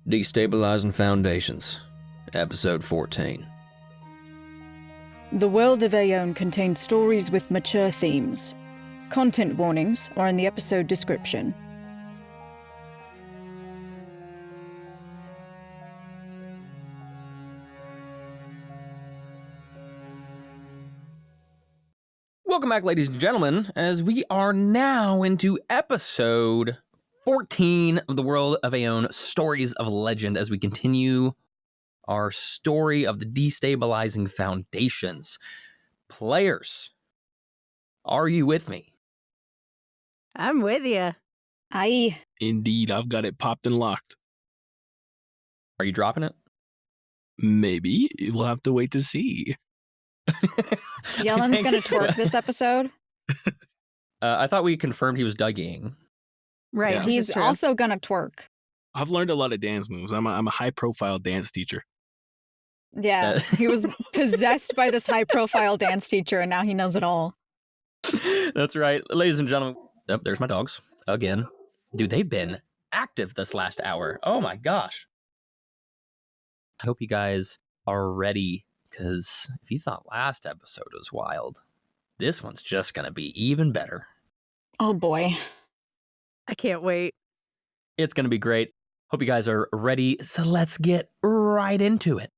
Destabilizing Foundations, Episode 14. The world of Ae'oene contains stories with mature themes. Content warnings are in the episode description. Welcome back, ladies and gentlemen, as we are now into episode 14 of the World of Ae'oene Stories of Legend as we continue our story of the Destabilizing Foundations. Players, are you with me? I'm with you. Aye. Indeed, I've got it popped and locked. Are you dropping it? Maybe. We'll have to wait to see. Yellen's gonna twerk this episode. I thought we confirmed he was Dougieing. Right. Yeah. He's also gonna twerk. I've learned a lot of dance moves. I'm a high-profile dance teacher. Yeah, he was possessed by this high-profile dance teacher, and now he knows it all. That's right. Ladies and gentlemen. Oh, there's my dogs. Again. Dude, they've been active this last hour. Oh my gosh. I hope you guys are ready, because if you thought last episode was wild, this one's just going to be even better. Oh boy. I can't wait. It's going to be great. Hope you guys are ready, so let's get right into it.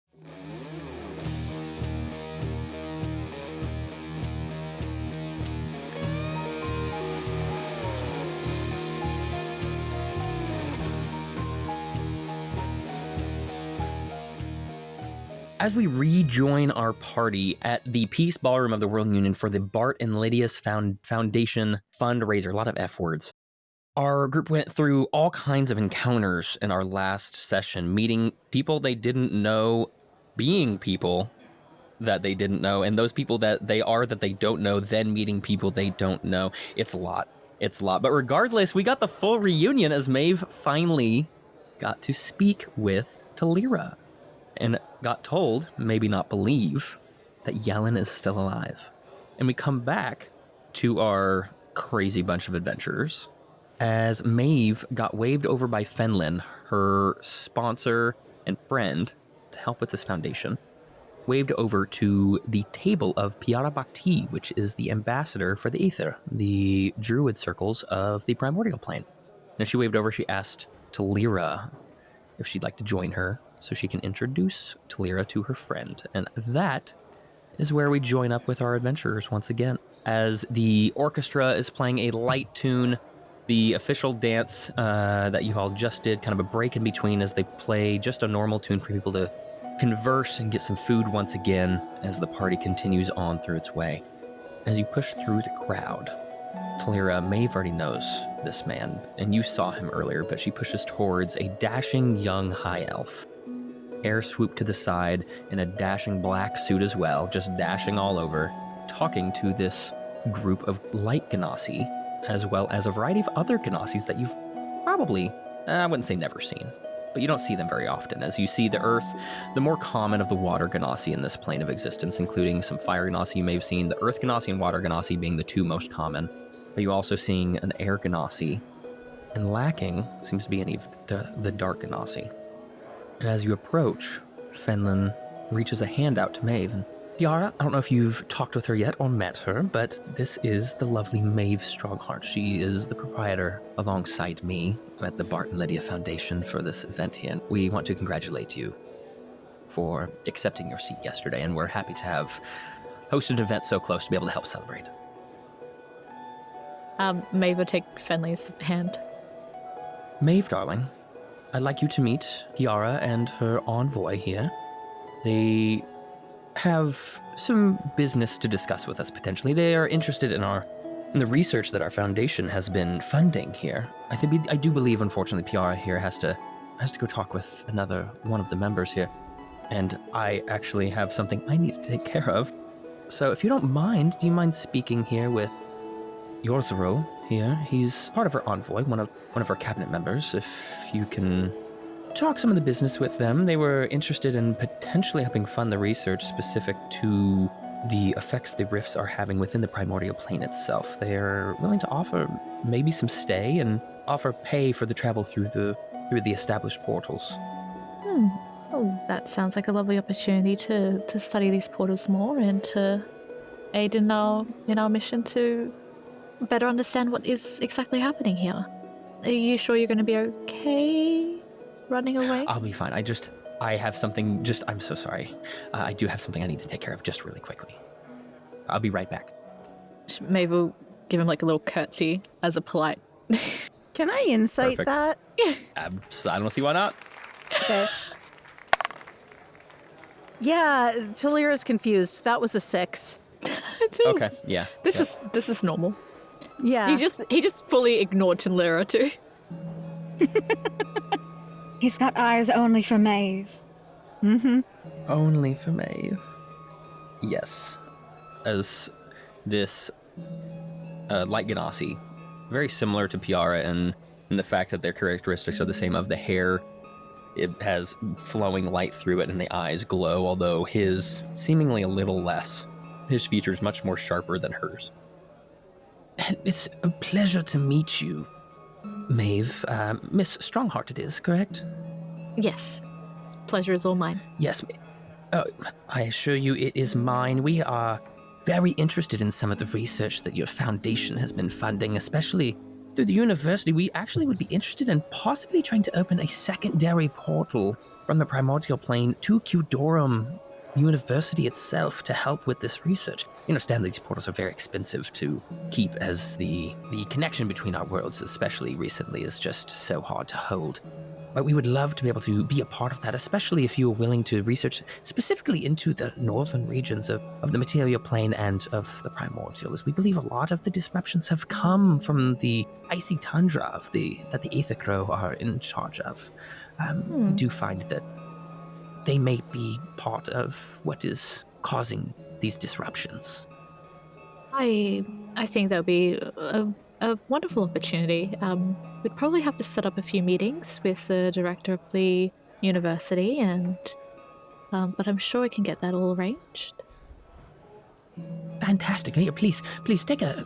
As we rejoin our party at the Peace Ballroom of the World Union for the Bart and Lydia's Foundation fundraiser, a lot of F words, our group went through all kinds of encounters in our last session, meeting people they didn't know, being people that they didn't know, and those people that they are that they don't know, then meeting people they don't know. It's a lot. It's a lot. But regardless, we got the full reunion as Maeve finally got to speak with Thalira and got told, maybe not believe, that Jellen is still alive. And we come back to our crazy bunch of adventurers as Maeve got waved over by Fenlin, her sponsor and friend, to help with this foundation, waved over to the table of Piara Bhakti, which is the ambassador for the Aether, the druid circles of the primordial plane. And as she waved over, she asked Thalira if she'd like to join her so she can introduce Thalira to her friend. And that is where we join up with our adventurers once again, as the orchestra is playing a light tune. The official dance that you all just did, kind of a break in between as they play just a normal tune for people to converse and get some food once again as the party continues on through its way. As you push through the crowd, Thalira, Maeve already knows this man, and you saw him earlier, but she pushes towards a dashing young high elf. Hair swooped to the side in a dashing black suit as well, just dashing all over, talking to this group of light Genasi, as well as a variety of other Genasis that you've probably, I wouldn't say never seen, but you don't see them very often, as you see the earth, the more common of the water Genasi in this plane of existence, including some fire Genasi you may have seen, the earth Genasi and water Genasi being the two most common, but you also seeing an air Genasi, and lacking seems to be the dark Genasi. And as you approach, Fenlin reaches a hand out to Maeve, and Piara, I don't know if you've talked with her yet or met her, but this is the lovely Maeve Strongheart. She is the proprietor alongside me at the Bart and Lydia Foundation for this event here. And we want to congratulate you for accepting your seat yesterday, and we're happy to have hosted an event so close to be able to help celebrate. Maeve would take Fenley's hand. Maeve, darling, I'd like you to meet Piara and her envoy here. They have some business to discuss with us potentially. They are interested in the research that our foundation has been funding here. I do believe, unfortunately, Piara here has to go talk with another one of the members here, and I actually have something I need to take care of. So if you don't mind, do you mind speaking here with Yorzaril here? He's part of our envoy, one of our cabinet members. If you can talk some of the business with them. They were interested in potentially helping fund the research specific to the effects the rifts are having within the primordial plane itself. They are willing to offer maybe some stay and offer pay for the travel through the established portals. Oh, that sounds like a lovely opportunity to study these portals more and to aid in our mission to better understand what is exactly happening here. Are you sure you're going to be okay running away? I'll be fine. I have something, I'm so sorry. I do have something I need to take care of just really quickly. I'll be right back. Maeve will give him like a little curtsy as a polite. Can I insight Perfect. that? I don't see why not. Okay. Yeah, Thalira's confused. That was a 6. Okay, yeah. This is normal. Yeah. He just fully ignored Thalira too. He's got eyes only for Maeve. Mm-hmm. Only for Maeve. Yes. As this light Ganassi, very similar to Piara in the fact that their characteristics are the same of the hair. It has flowing light through it and the eyes glow, although his seemingly a little less. His features much more sharper than hers. It's a pleasure to meet you, Maeve. Miss Strongheart it is, correct? Yes. Pleasure is all mine. Yes. I assure you it is mine. We are very interested in some of the research that your foundation has been funding, especially through the university. We actually would be interested in possibly trying to open a secondary portal from the primordial plane to Qdorum University itself to help with this research. You understand these portals are very expensive to keep, as the connection between our worlds, especially recently, is just so hard to hold. But we would love to be able to be a part of that, especially if you are willing to research specifically into the northern regions of the material plane and of the primordial, as we believe a lot of the disruptions have come from the icy tundra that the Aether Crow are in charge of. We do find that they may be part of what is causing these disruptions. I think that would be a wonderful opportunity. We'd probably have to set up a few meetings with the director of the university, but I'm sure we can get that all arranged. Fantastic. Here, please take a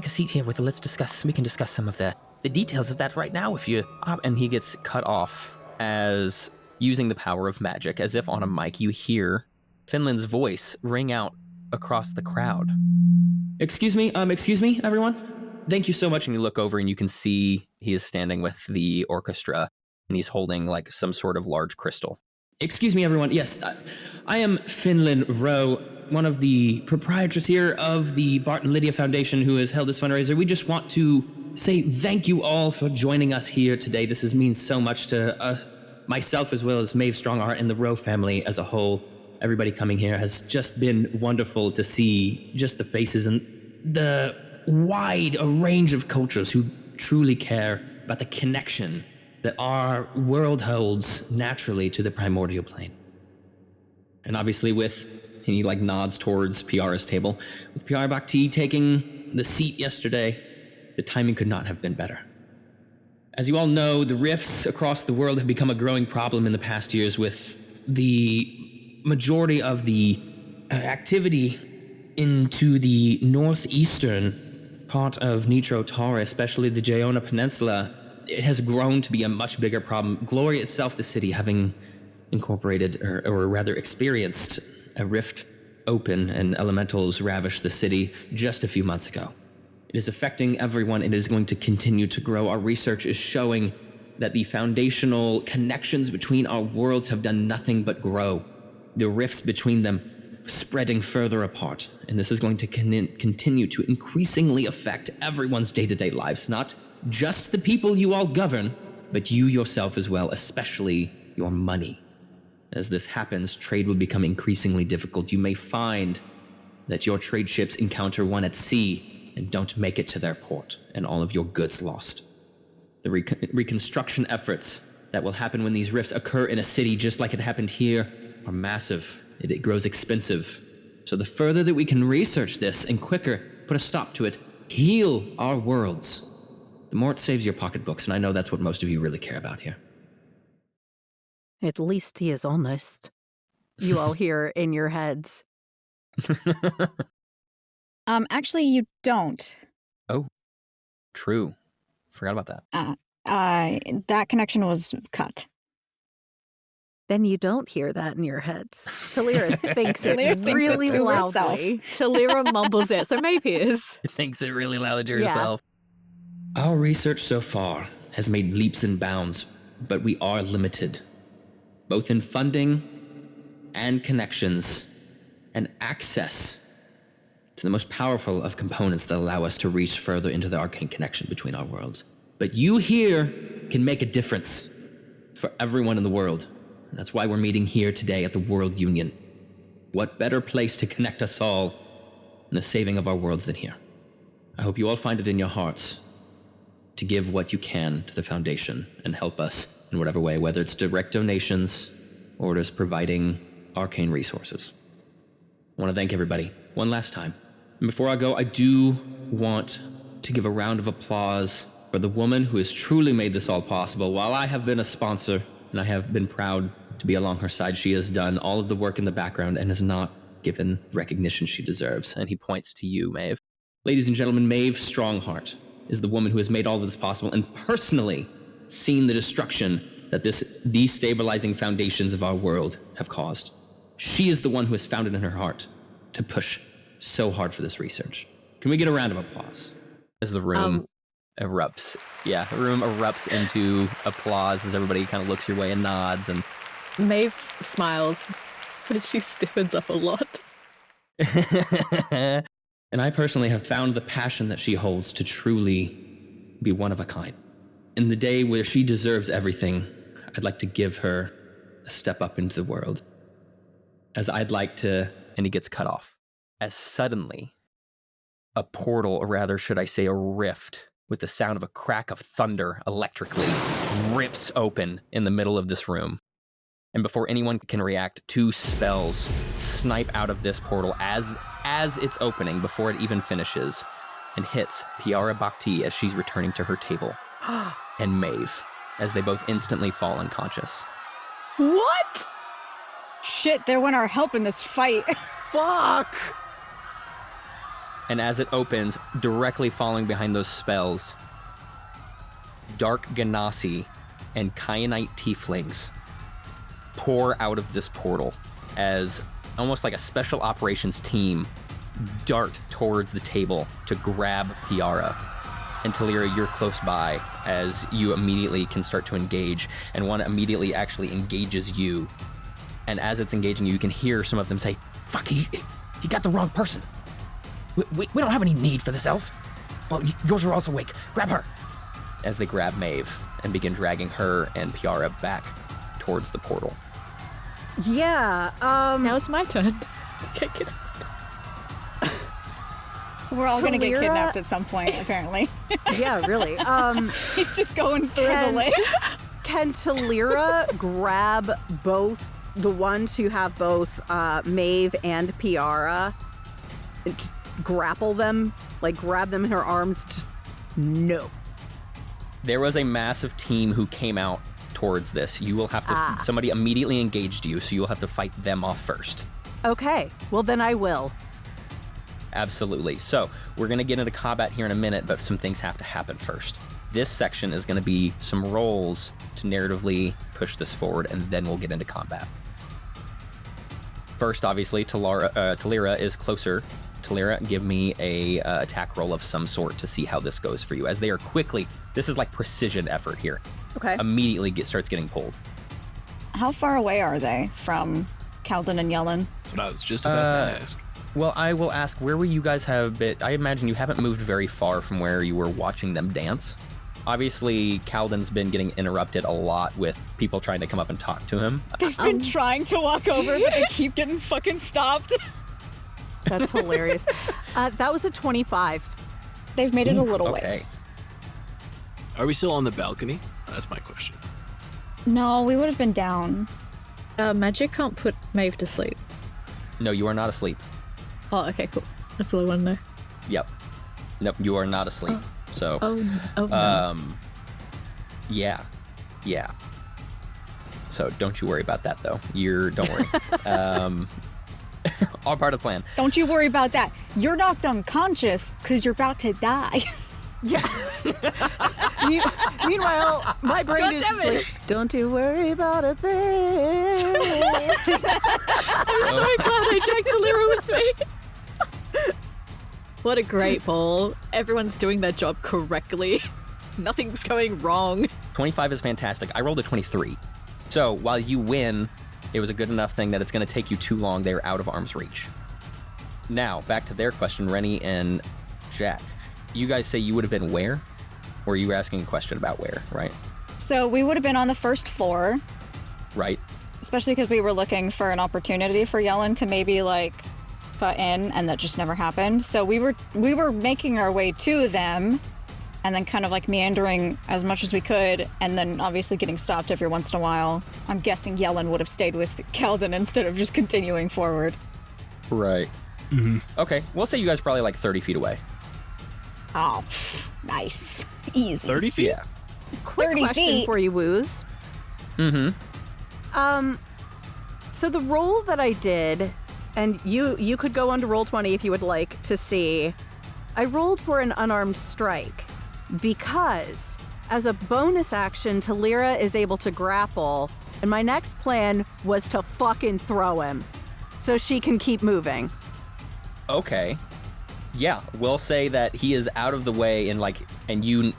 seat here with. Let's discuss. We can discuss some of the details of that right now. If you and he gets cut off as using the power of magic, as if on a mic. You hear Finland's voice ring out across the crowd. Excuse me, everyone. Thank you so much. And you look over and you can see he is standing with the orchestra and he's holding like some sort of large crystal. Excuse me, everyone. Yes, I am Finland Rowe, one of the proprietors here of the Bart and Lydia Foundation who has held this fundraiser. We just want to say thank you all for joining us here today. This means so much to us, myself as well as Maeve Strongheart and the Rowe family as a whole. Everybody coming here has just been wonderful to see, just the faces and the wide a range of cultures who truly care about the connection that our world holds naturally to the primordial plane. And obviously he like nods towards Piara's table, with Piara Bhakti taking the seat yesterday, the timing could not have been better. As you all know, the rifts across the world have become a growing problem in the past years, with the majority of the activity into the northeastern part of Nitro Tara, especially the Ae'oene Peninsula. It has grown to be a much bigger problem. Gloria itself, the city, having incorporated, or rather experienced, a rift open and elementals ravish the city just a few months ago. It is affecting everyone. It is going to continue to grow. Our research is showing that the foundational connections between our worlds have done nothing but grow. The rifts between them spreading further apart, and this is going to continue to increasingly affect everyone's day-to-day lives, not just the people you all govern, but you yourself as well, especially your money. As this happens, trade will become increasingly difficult. You may find that your trade ships encounter one at sea and don't make it to their port, and all of your goods lost. The reconstruction efforts that will happen when these rifts occur in a city just like it happened here are massive. It grows expensive. So the further that we can research this and quicker put a stop to it, heal our worlds, the more it saves your pocketbooks, and I know that's what most of you really care about here. At least he is honest. You all hear in your heads. Actually, you don't. Oh, true. Forgot about that. That connection was cut. Then you don't hear that in your heads. Thalira thinks it Thalira thinks really it to loudly. Thalira mumbles it, so Maeve hears. It thinks it really loud to Yeah. herself. Our research so far has made leaps and bounds, but we are limited, both in funding and connections and access to the most powerful of components that allow us to reach further into the arcane connection between our worlds. But you here can make a difference for everyone in the world. And that's why we're meeting here today at the World Union. What better place to connect us all in the saving of our worlds than here? I hope you all find it in your hearts to give what you can to the Foundation and help us in whatever way, whether it's direct donations or just providing arcane resources. I want to thank everybody one last time. And before I go, I do want to give a round of applause for the woman who has truly made this all possible. While I have been a sponsor and I have been proud to be along her side, she has done all of the work in the background and has not given recognition she deserves. And he points to you, Maeve. Ladies and gentlemen, Maeve Strongheart is the woman who has made all of this possible and personally seen the destruction that this destabilizing foundations of our world have caused. She is the one who has found it in her heart to push so hard for this research. Can we get a round of applause? As the room erupts. Yeah, the room erupts into applause as everybody kind of looks your way and nods. And Maeve smiles, but she stiffens up a lot. And I personally have found the passion that she holds to truly be one of a kind. In the day where she deserves everything, I'd like to give her a step up into the world. As I'd like to... And he gets cut off. As suddenly, a portal, or rather, should I say a rift, with the sound of a crack of thunder electrically, rips open in the middle of this room. And before anyone can react, 2 spells snipe out of this portal as it's opening, before it even finishes, and hits Piara Bhakti as she's returning to her table, and Maeve, as they both instantly fall unconscious. What? Shit, there went our help in this fight. Fuck! And as it opens, directly following behind those spells, Dark Ganassi and Kyanite tieflings pour out of this portal as almost like a special operations team dart towards the table to grab Piara. And Thalira, you're close by as you immediately can start to engage, and one immediately actually engages you. And as it's engaging you, you can hear some of them say, "Fuck, he got the wrong person. We don't have any need for this elf. Well, yours are also awake. Grab her." As they grab Maeve and begin dragging her and Piara back towards the portal. Yeah, Now it's my turn. Okay, get it. We're all gonna get Thalira- kidnapped at some point, apparently. yeah, really. He's just going through the list. Can Thalira grab both the ones who have both Maeve and Piara, and just grapple them, like grab them in her arms? Just no. There was a massive team who came out towards this. You will have to, somebody immediately engaged you, so you'll have to fight them off first. Okay, well then I will. Absolutely. So we're going to get into combat here in a minute, but some things have to happen first. This section is going to be some rolls to narratively push this forward, and then we'll get into combat. First, obviously, Thalira is closer. Thalira, give me a attack roll of some sort to see how this goes for you. As they are quickly, this is like precision effort here. Okay. Immediately starts getting pulled. How far away are they from Kaldin and Yellen? That's what I was just about to ask. Well, I will ask, where will you guys have been? I imagine you haven't moved very far from where you were watching them dance. Obviously, Kaldin's been getting interrupted a lot with people trying to come up and talk to him. They've been trying to walk over, but they keep getting fucking stopped. That's hilarious. That was a 25. They've made it a little okay. ways. Are we still on the balcony? That's my question. No, we would have been down. Magic can't put Maeve to sleep. No, you are not asleep. Oh, okay, cool. That's all I want to know. Yep. Nope, you are not asleep. So, no. yeah. So don't you worry about that, though. Don't worry. All part of the plan. Don't you worry about that. You're knocked unconscious because you're about to die. Yeah. Meanwhile, my brain is just like, don't you worry about a thing. I'm so glad I dragged Thalira with me. What a great ball. Everyone's doing their job correctly. Nothing's going wrong. 25 is fantastic. I rolled a 23. So while you win, it was a good enough thing that it's going to take you too long. They're out of arm's reach. Now, back to their question, Rennie and Jack. You guys say you would have been where? Or you were asking a question about where, right? So we would have been on the first floor, Right. especially because we were looking for an opportunity for Yellen to maybe like cut in, and that just never happened. So we were making our way to them, and then kind of like meandering as much as we could, and then obviously getting stopped every once in a while. I'm guessing Yellen would have stayed with Kaldin instead of just continuing forward. Right. Mm-hmm. Okay, we'll say you guys are probably like 30 feet away. Oh, nice. Easy. 30 feet? Yeah. Quick 30 question feet. for you, Woos. Mm-hmm. So the roll that I did, and you could go on to roll 20 if you would like to see. I rolled for an unarmed strike because as a bonus action, Thalira is able to grapple, and my next plan was to fucking throw him so she can keep moving. Okay. Yeah, we'll say that he is out of the way and you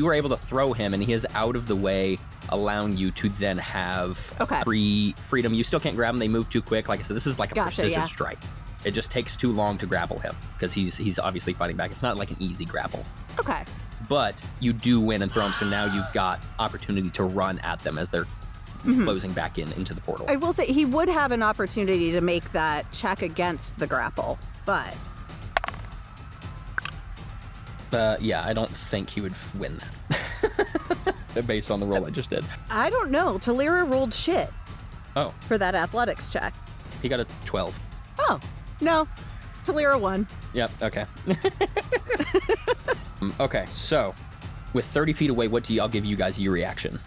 were able to throw him and he is out of the way, allowing you to then have freedom. You still can't grab him. They move too quick. Like I said, this is like a precision strike. It just takes too long to grapple him because he's obviously fighting back. It's not like an easy grapple. Okay. But you do win and throw him, so now you've got opportunity to run at them as they're closing back into the portal. I will say he would have an opportunity to make that check against the grapple, but... Yeah, I don't think he would win that. Based on the roll I just did. I don't know. Thalira rolled shit Oh, for that athletics check. he got a 12. Oh, no. Thalira won. Yep, okay. Okay, so with 30 feet away, I'll give you guys your reaction.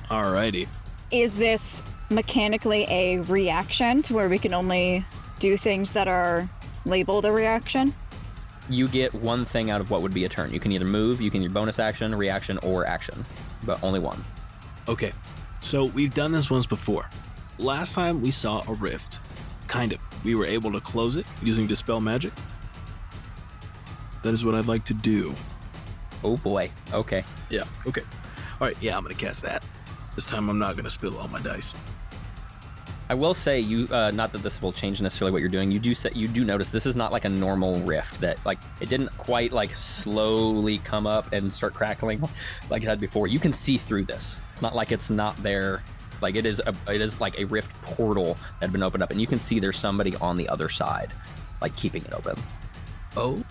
Alrighty. Is this mechanically a reaction to where we can only do things that are labeled a reaction? You get one thing out of what would be a turn. You can either move, you can your bonus action, reaction, or action, but only one. Okay, so we've done this once before. Last time we saw a rift. Kind of. We were able to close it using Dispel Magic. That is what I'd like to do. Oh boy, okay. Yeah, okay. Alright, yeah, I'm gonna cast that. This time I'm not gonna spill all my dice. I will say you, not that this will change necessarily what you're doing. You do notice this is not like a normal rift that like it didn't quite like slowly come up and start crackling like it had before. You can see through this. It's not like it's not there. Like it is like a rift portal that had been opened up, and you can see there's somebody on the other side, like keeping it open. Oh,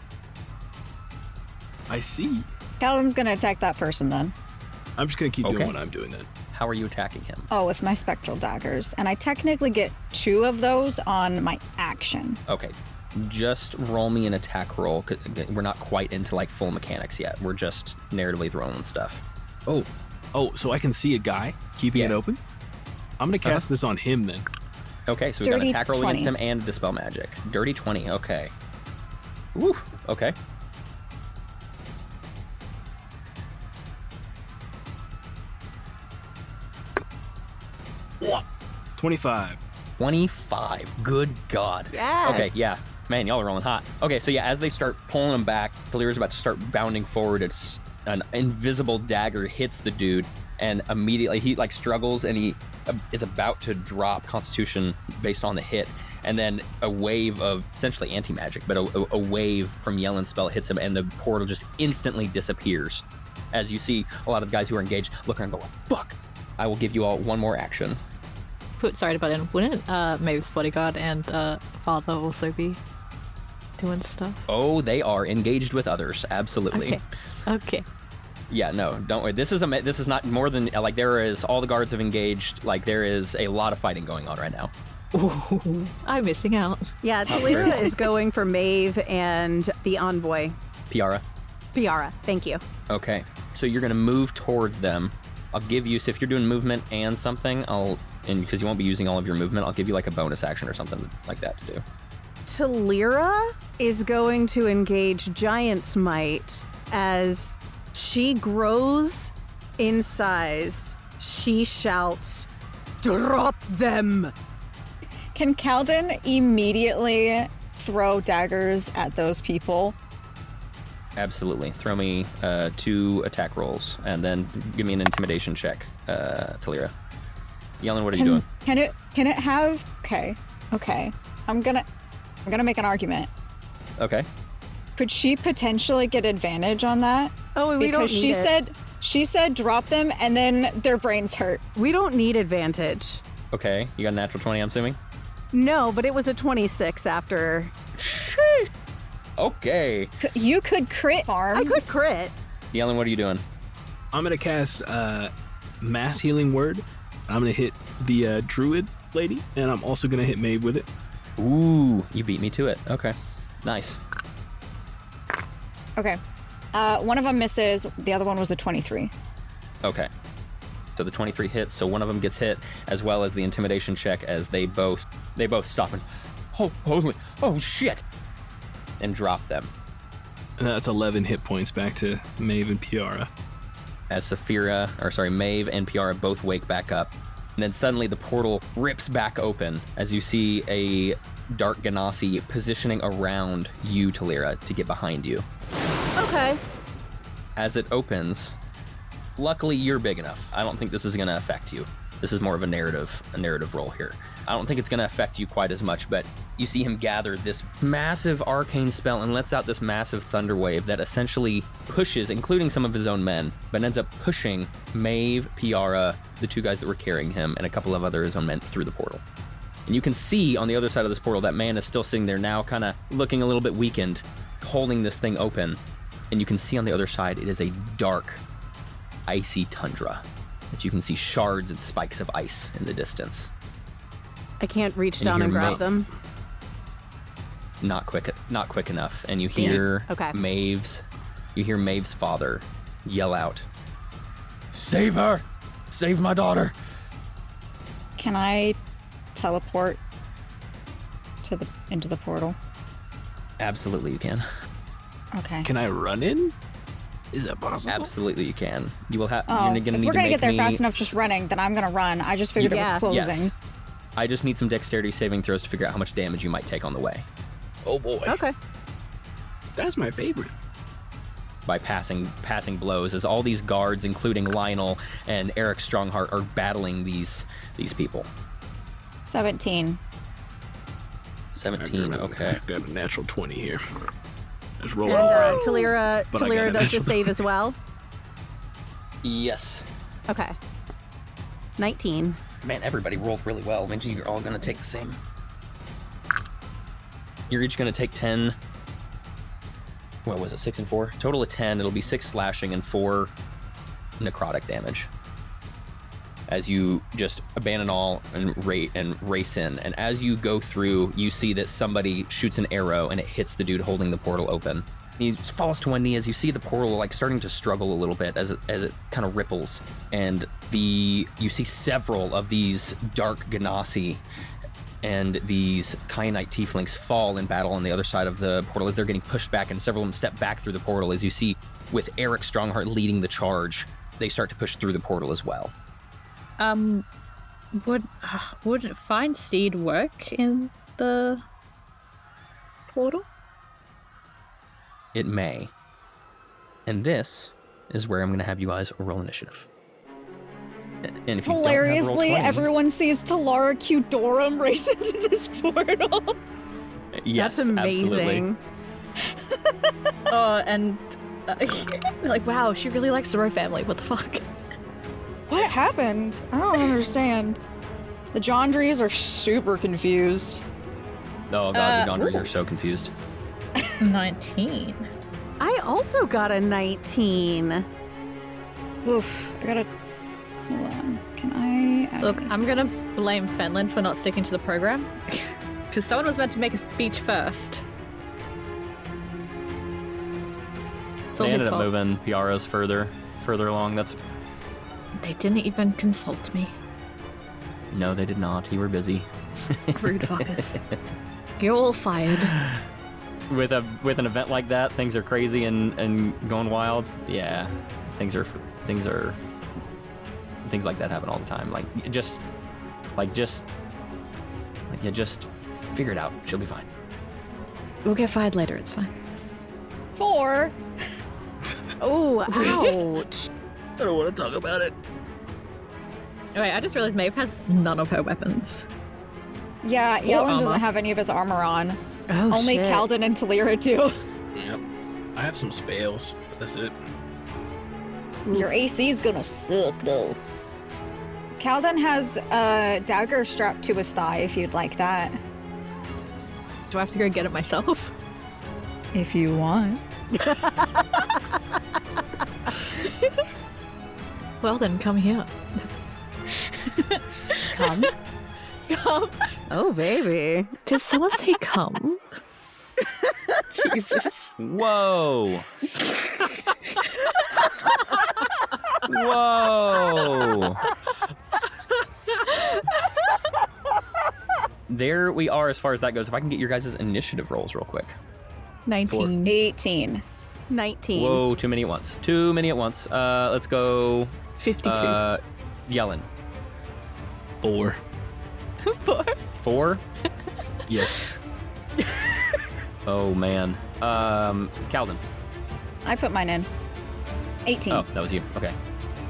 I see. Kaldin's gonna attack that person then. I'm just gonna keep Okay. doing what I'm doing then. How are you attacking him? Oh, with my spectral daggers. And I technically get 2 of those on my action. Okay, just roll me an attack roll. 'Cause we're not quite into like full mechanics yet. We're just narratively throwing stuff. Oh, so I can see a guy keeping it open? I'm gonna cast this on him then. Okay, so we got an Dirty attack roll 20. against him and a Dispel Magic. Dirty 20, okay. Woo, okay. What? 25. 25, good God. Yes. Okay, yeah. Man, y'all are rolling hot. Okay, so yeah, as they start pulling him back, Thalira's about to start bounding forward. It's an invisible dagger hits the dude, and immediately he like struggles, and he is about to drop Constitution based on the hit, and then a wave of essentially anti-magic, but a wave from Yellen's spell hits him, and the portal just instantly disappears. As you see a lot of the guys who are engaged look around and go, fuck. I will give you all one more action. Sorry about it. Wouldn't Maeve's bodyguard and father also be doing stuff? Oh, they are engaged with others, absolutely. Okay. Yeah, no, don't worry. This is not more than like there is all the guards have engaged. Like there is a lot of fighting going on right now. Ooh, I'm missing out. Yeah, Thalira is going for Maeve and the envoy. Piara. Thank you. Okay, so you're gonna move towards them. I'll give you, so if you're doing movement and something, and because you won't be using all of your movement, I'll give you like a bonus action or something like that to do. Thalira is going to engage Giant's Might as She grows in size. She shouts, "Drop them!" Can Kaldin immediately throw daggers at those people? Absolutely. Throw me 2 attack rolls, and then give me an intimidation check, Thalira. Yellen, what are you doing? Can it have? Okay. I'm gonna make an argument. Okay. Could she potentially get advantage on that? Oh, we don't Because need she said drop them, and then their brains hurt. We don't need advantage. Okay. You got a natural 20, I'm assuming? No, but it was a 26 after. Sheesh. Okay. You could crit farm. I could crit. Yellen, what are you doing? I'm gonna cast Mass Healing Word. I'm gonna hit the Druid lady, and I'm also gonna hit Maeve with it. Ooh, you beat me to it. Okay. Nice. Okay. One of them misses. The other one was a 23. Okay. So the 23 hits, so one of them gets hit, as well as the intimidation check, as they both stop and, oh shit, and drop them. And that's 11 hit points back to Maeve and Piara. As Maeve and Piara both wake back up. And then suddenly the portal rips back open as you see a dark Genasi positioning around you, Thalira, to get behind you. Okay. As it opens, luckily you're big enough. I don't think this is going to affect you. This is more of a narrative role here. I don't think it's going to affect you quite as much, but you see him gather this massive arcane spell and lets out this massive thunder wave that essentially pushes, including some of his own men, but ends up pushing Maeve, Piara, the 2 guys that were carrying him, and a couple of other his own men through the portal. And you can see on the other side of this portal, that man is still sitting there now, kind of looking a little bit weakened, holding this thing open. And you can see on the other side, it is a dark, icy tundra. As you can see shards and spikes of ice in the distance. I can't reach And you down hear and grab them. Not quick enough. And you hear Okay. Maeve's father yell out, "Save her! Save my daughter!" Can I teleport into the portal? Absolutely you can. Okay. Can I run in? Is that possible? Absolutely you can. You will have. Oh, You're gonna if need we're to gonna make get there me- fast enough just running, then I'm gonna run. I just figured it was closing. Yes. I just need some dexterity saving throws to figure out how much damage you might take on the way. Oh boy. Okay. That's my favorite. By passing blows, as all these guards, including Lionel and Eric Strongheart, are battling these people. 17. 17. Okay. I've got a natural 20 here. Just roll And it. Thalira But I got a does the natural. save as well. Yes. Okay. 19. Man, everybody rolled really well. Maybe you're all gonna take the same. You're each gonna take 10. What was it? 6 and 4. Total of 10. It'll be 6 slashing and 4 necrotic damage. As you just abandon all and race in. And as you go through, you see that somebody shoots an arrow and it hits the dude holding the portal open. He falls to one knee as you see the portal like starting to struggle a little bit as it kind of ripples. And you see several of these dark Genasi and these Kyanite tieflings fall in battle on the other side of the portal as they're getting pushed back, and several of them step back through the portal. As you see, with Eric Strongheart leading the charge, they start to push through the portal as well. Would Find Seed work in the portal? It may. And this is where I'm going to have you guys roll initiative. And if you Hilariously, don't have roll 20, everyone sees Thalira Qdorum race into this portal. yes, That's amazing. Absolutely. Oh, and like, wow, she really likes the Rowe family. What the fuck? What happened? I don't understand. The Jondries are super confused. Oh god, the Gondors ooh. are so confused. 19. I also got a 19. Oof, I gotta... Hold on. Can I... Look, I'm gonna blame Fenlin for not sticking to the program. Because someone was meant to make a speech first. It's all They his ended up fault. moving Piara's further along. They didn't even consult me. No, they did not. You were busy. Rude fuckers. You're all fired. with an event like that, things are crazy and going wild. Yeah, things like that happen all the time. Just figure it out. She'll be fine. We'll get fired later. It's fine. 4. Oh, ouch. I don't want to talk about it. Wait, I just realized Maeve has none of her weapons. Yeah, Yellen armor. doesn't have any of his armor on. Oh, Only shit. Kaldin and Thalira do. Yep. I have some spells, but that's it. Your AC's gonna suck, though. Kaldin has a dagger strapped to his thigh, if you'd like that. Do I have to go get it myself? If you want. Well then, come here. Come. Come. Oh, baby. Did someone say come? Jesus. Whoa. Whoa. There we are as far as that goes. If I can get your guys' initiative rolls real quick. 19. 18. 19. Whoa, too many at once. Let's go 52. Yellen. 4. 4. 4? Yes. Oh man. Kaldin. I put mine in. 18. Oh, that was you. Okay.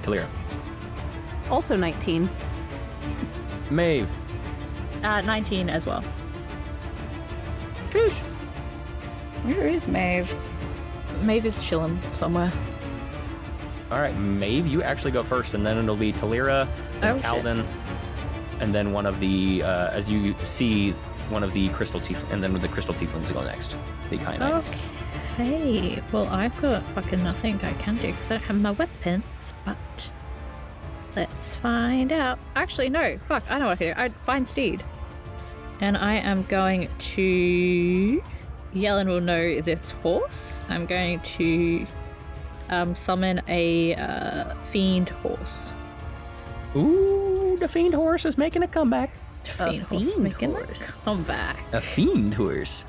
Thalira. Also 19. Maeve. 19 as well. Shoosh. Where is Maeve? Maeve is chilling somewhere. All right, Maeve, you actually go first, and then it'll be Thalira, then Oh, shit. Kaldin, and then one of the, as you see, one of the crystal and then the crystal tieflings will go next. The Ykalle Knights. Okay. Well, I've got fucking nothing I can do because I don't have my weapons, but let's find out. Actually, no. Fuck, I know what I can do. I'd find Steed. And I am going to... Yellen will know this horse. I'm going to summon a fiend horse. Ooh, the fiend horse is making a comeback. Fiend horse fiend making horse. a comeback. A fiend horse.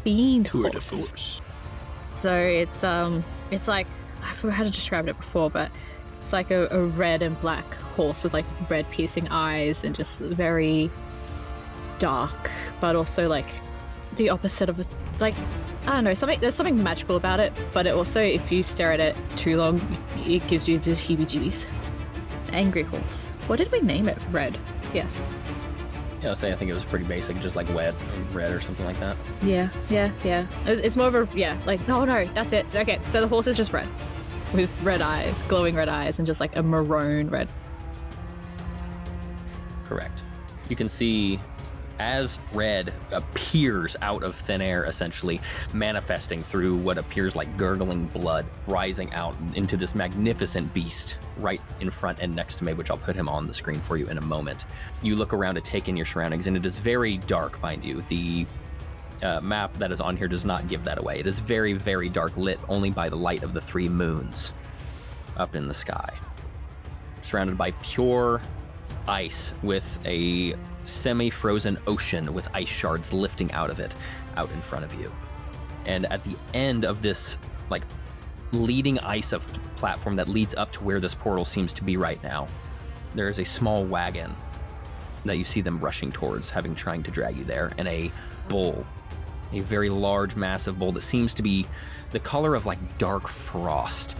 Fiend Tour de horse. force. So it's like, I forgot how to describe it before, but it's like a red and black horse with like red piercing eyes and just very dark, but also like the opposite of like, I don't know, there's something magical about it, but it also, if you stare at it too long, it gives you the heebie-jeebies. Angry horse. What did we name it? Red. Yes. Yeah, I think it was pretty basic, just like red or something like that. Yeah. It's more of a, like, no, that's it. Okay, so the horse is just red. With red eyes, glowing red eyes, and just like a maroon red. Correct. You can see as red appears out of thin air, essentially manifesting through what appears like gurgling blood, rising out into this magnificent beast right in front and next to me, which I'll put him on the screen for you in a moment. You look around to take in your surroundings, and it is very dark, mind you. The map that is on here does not give that away. It is very, very dark, lit only by the light of the 3 moons up in the sky. Surrounded by pure ice with a semi-frozen ocean with ice shards lifting out of it, out in front of you. And at the end of this, like, leading ice of platform that leads up to where this portal seems to be right now, there is a small wagon that you see them rushing towards, trying to drag you there, and a bull, a very large, massive bull that seems to be the color of like dark frost.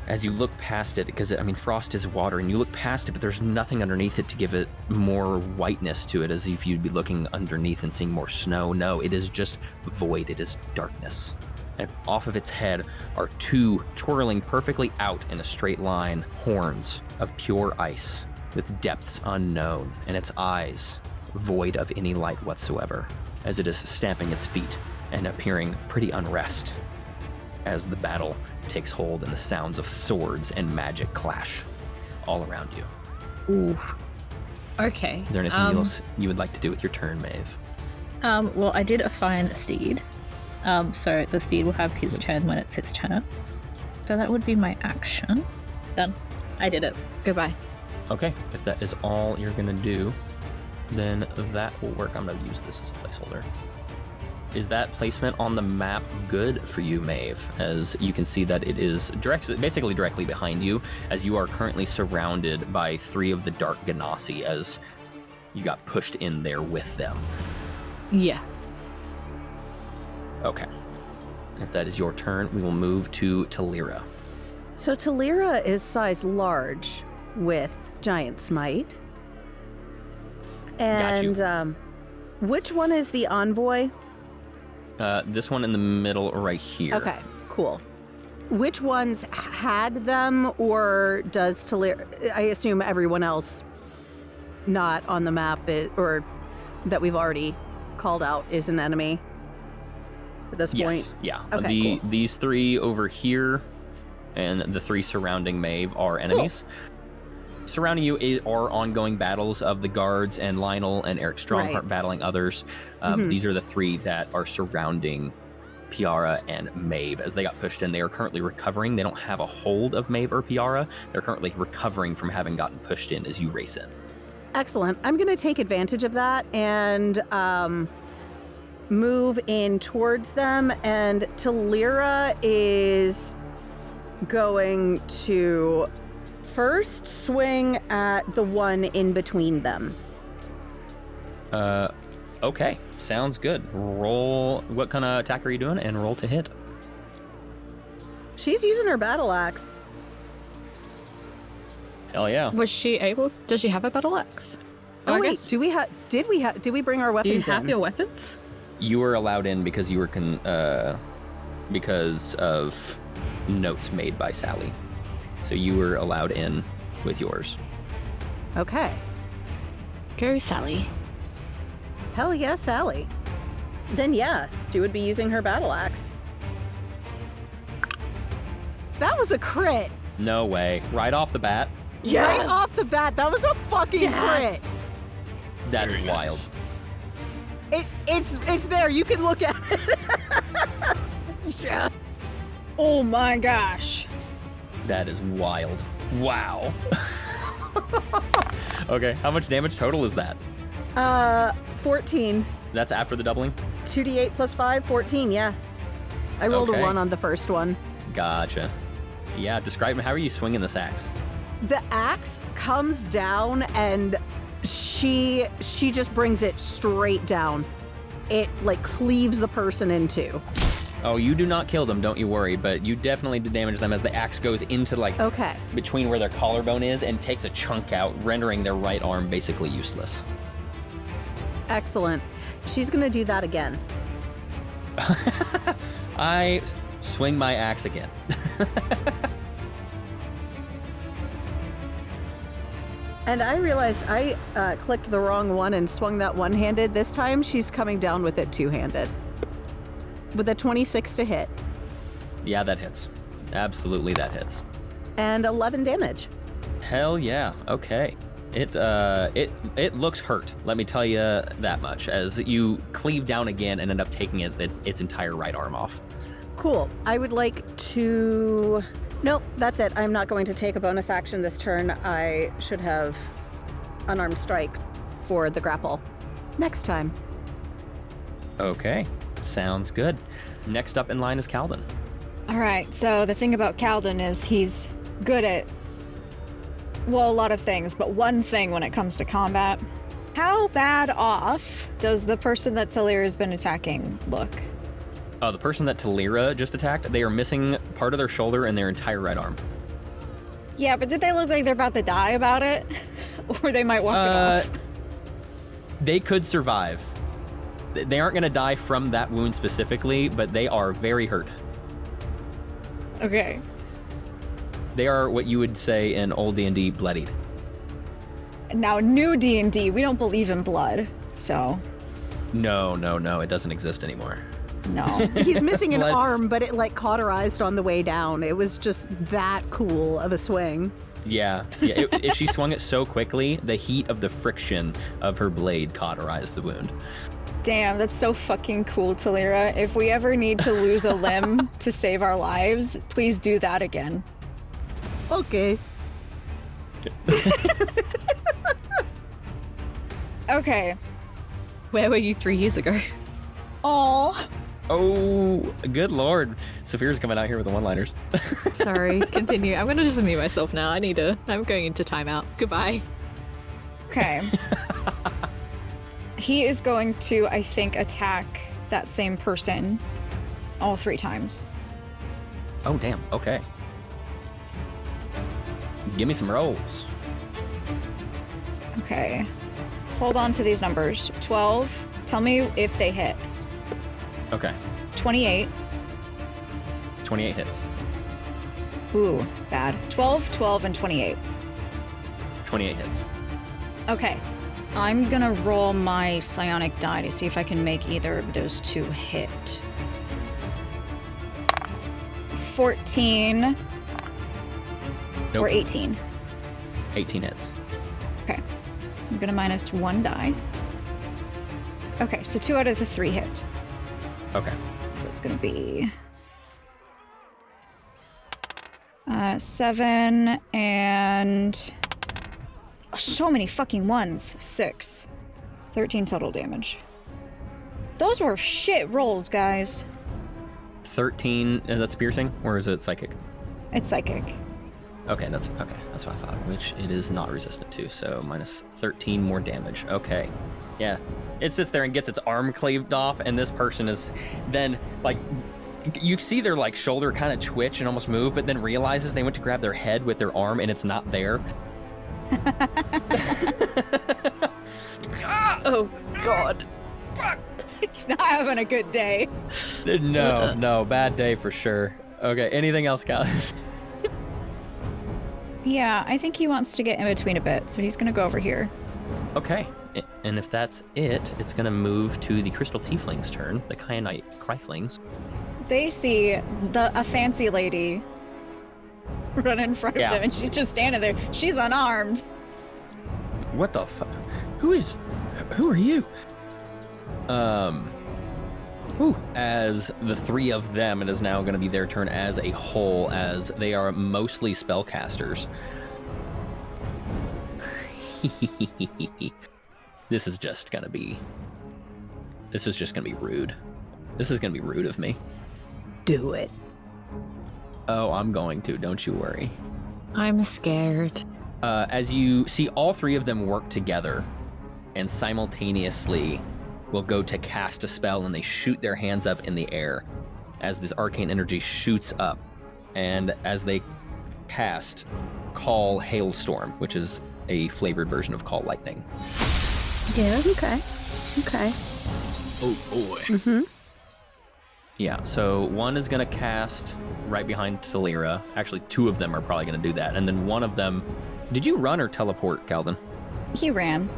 As you look past it, because frost is water, and you look past it, but there's nothing underneath it to give it more whiteness to it, as if you'd be looking underneath and seeing more snow. No, it is just void. It is darkness. And off of its head are 2 twirling perfectly out in a straight line horns of pure ice with depths unknown, and its eyes void of any light whatsoever, as it is stamping its feet and appearing pretty unrest as the battle takes hold and the sounds of swords and magic clash all around you. Ooh. Okay. Is there anything else you would like to do with your turn, Maeve? Well, I did find a steed. So the steed will have his turn when it's its turn. So that would be my action. Done. I did it. Goodbye. Okay, if that is all you're gonna do, then that will work. I'm gonna use this as a placeholder. is that placement on the map good for you, Maeve? As you can see that it is basically directly behind you, as you are currently surrounded by 3 of the Dark Genasi, as you got pushed in there with them. Yeah. Okay. If that is your turn, we will move to Thalira. So Thalira is size large with Giant Smite. And which one is the envoy? This one in the middle right here. Okay, cool. Which ones had them, or does Thalira... I assume everyone else not on the map or that we've already called out is an enemy at this point? Yeah. Okay, cool. These 3 over here and the 3 surrounding Maeve are enemies. Cool. Surrounding you are ongoing battles of the guards and Lionel and Eric Strongheart battling others. These are the 3 that are surrounding Piara and Maeve as they got pushed in. They are currently recovering. They don't have a hold of Maeve or Piara. They're currently recovering from having gotten pushed in as you race in. Excellent. I'm going to take advantage of that and move in towards them. And Thalira is going to first swing at the one in between them. Okay. Sounds good. Roll. What kind of attack are you doing? And roll to hit. She's using her battle axe. Hell yeah. Was she able? Does she have a battle axe? Oh I wait, guess- did we bring our Do weapons you have in? your weapons? You were allowed in because you were because of notes made by Sally. So you were allowed in with yours. Okay. Go, Sally. Hell yeah, Sally. Then yeah, she would be using her battle axe. That was a crit. No way. Right off the bat. Right off the bat, that was a fucking crit. That's Very wild. nice. It's there. You can look at it. Yes. Oh my gosh. That is wild. Wow. Okay, how much damage total is that? 14. That's after the doubling? 2d8 plus 5, 14, yeah. I rolled Okay. a 1 on the first one. Gotcha. Yeah, describe how are you swinging this axe? The axe comes down and she just brings it straight down. It like cleaves the person in two. Oh, you do not kill them, don't you worry, but you definitely damage them as the axe goes into like Okay. between where their collarbone is and takes a chunk out, rendering their right arm basically useless. Excellent. She's gonna do that again. I swing my axe again. And I realized I clicked the wrong one and swung that one-handed. This time she's coming down with it two-handed. With a 26 to hit. Yeah, that hits. Absolutely that hits. And 11 damage. Hell yeah. Okay. It looks hurt, let me tell you that much, as you cleave down again and end up taking its entire right arm off. Cool. I would like to... Nope, that's it. I'm not going to take a bonus action this turn. I should have unarmed strike for the grapple next time. Okay. Sounds good. Next up in line is Kaldin. All right, so the thing about Kaldin is he's good at, well, a lot of things, but one thing when it comes to combat. How bad off does the person that Thalira has been attacking look? The person that Thalira just attacked, they are missing part of their shoulder and their entire right arm. Yeah, but did they look like they're about to die about it? Or they might walk it off? They could survive. They aren't going to die from that wound specifically, but they are very hurt. Okay. They are what you would say in old D&D bloodied. Now, new D&D, we don't believe in blood, so No, it doesn't exist anymore. no. He's missing an Blood- arm, but it like cauterized on the way down. It was just that cool of a swing. Yeah. If she swung it so quickly, the heat of the friction of her blade cauterized the wound. Damn, that's so fucking cool, Thalira. If we ever need to lose a limb to save our lives, please do that again. Okay. Okay. Where were you 3 years ago? Oh. Oh, good lord. Sapheara's coming out here with the one-liners. Sorry, continue. I'm gonna just mute myself now. I'm going into timeout. Goodbye. Okay. He is going to, I think, attack that same person all 3 times. Oh, damn. Okay. Give me some rolls. Okay. Hold on to these numbers. 12. Tell me if they hit. Okay. 28. 28 hits. Ooh, bad. 12, 12, and 28. 28 hits. Okay. I'm gonna roll my psionic die to see if I can make either of those 2 hit. 14 Nope. or 18. 18 hits. Okay. So I'm gonna minus 1 die. Okay, so 2 out of the 3 hit. Okay. So it's gonna be 7 and so many fucking ones. 6. 13 total damage. Those were shit rolls, guys. 13, that's piercing, or is it psychic? It's psychic. Okay, that's what I thought, which it is not resistant to, so minus 13 more damage. Okay. Yeah. It sits there and gets its arm cleaved off, and this person is then, like, you see their, like, shoulder kind of twitch and almost move, but then realizes they went to grab their head with their arm, and it's not there. Oh, God. He's not having a good day. No, bad day for sure. Okay, anything else, Kaldin? Yeah, I think he wants to get in between a bit, so he's gonna go over here. Okay, and if that's it, it's gonna move to the Crystal Tiefling's turn, the Kyanite Cryflings. They see a fancy lady run in front of them, and she's just standing there. She's unarmed. What the fuck? Who are you? As the 3 of them, it is now going to be their turn as a whole, as they are mostly spellcasters. This is just going to be rude. This is going to be rude of me. Do it. Oh, I'm going to, don't you worry. I'm scared. As you see all 3 of them work together and simultaneously will go to cast a spell, and they shoot their hands up in the air as this arcane energy shoots up. And as they cast Call Hailstorm, which is a flavored version of Call Lightning. Yeah, okay. Oh boy. Mm-hmm. Yeah, so one is going to cast right behind Thalira. Actually, 2 of them are probably going to do that. And then one of them... Did you run or teleport, Kaldin? He ran.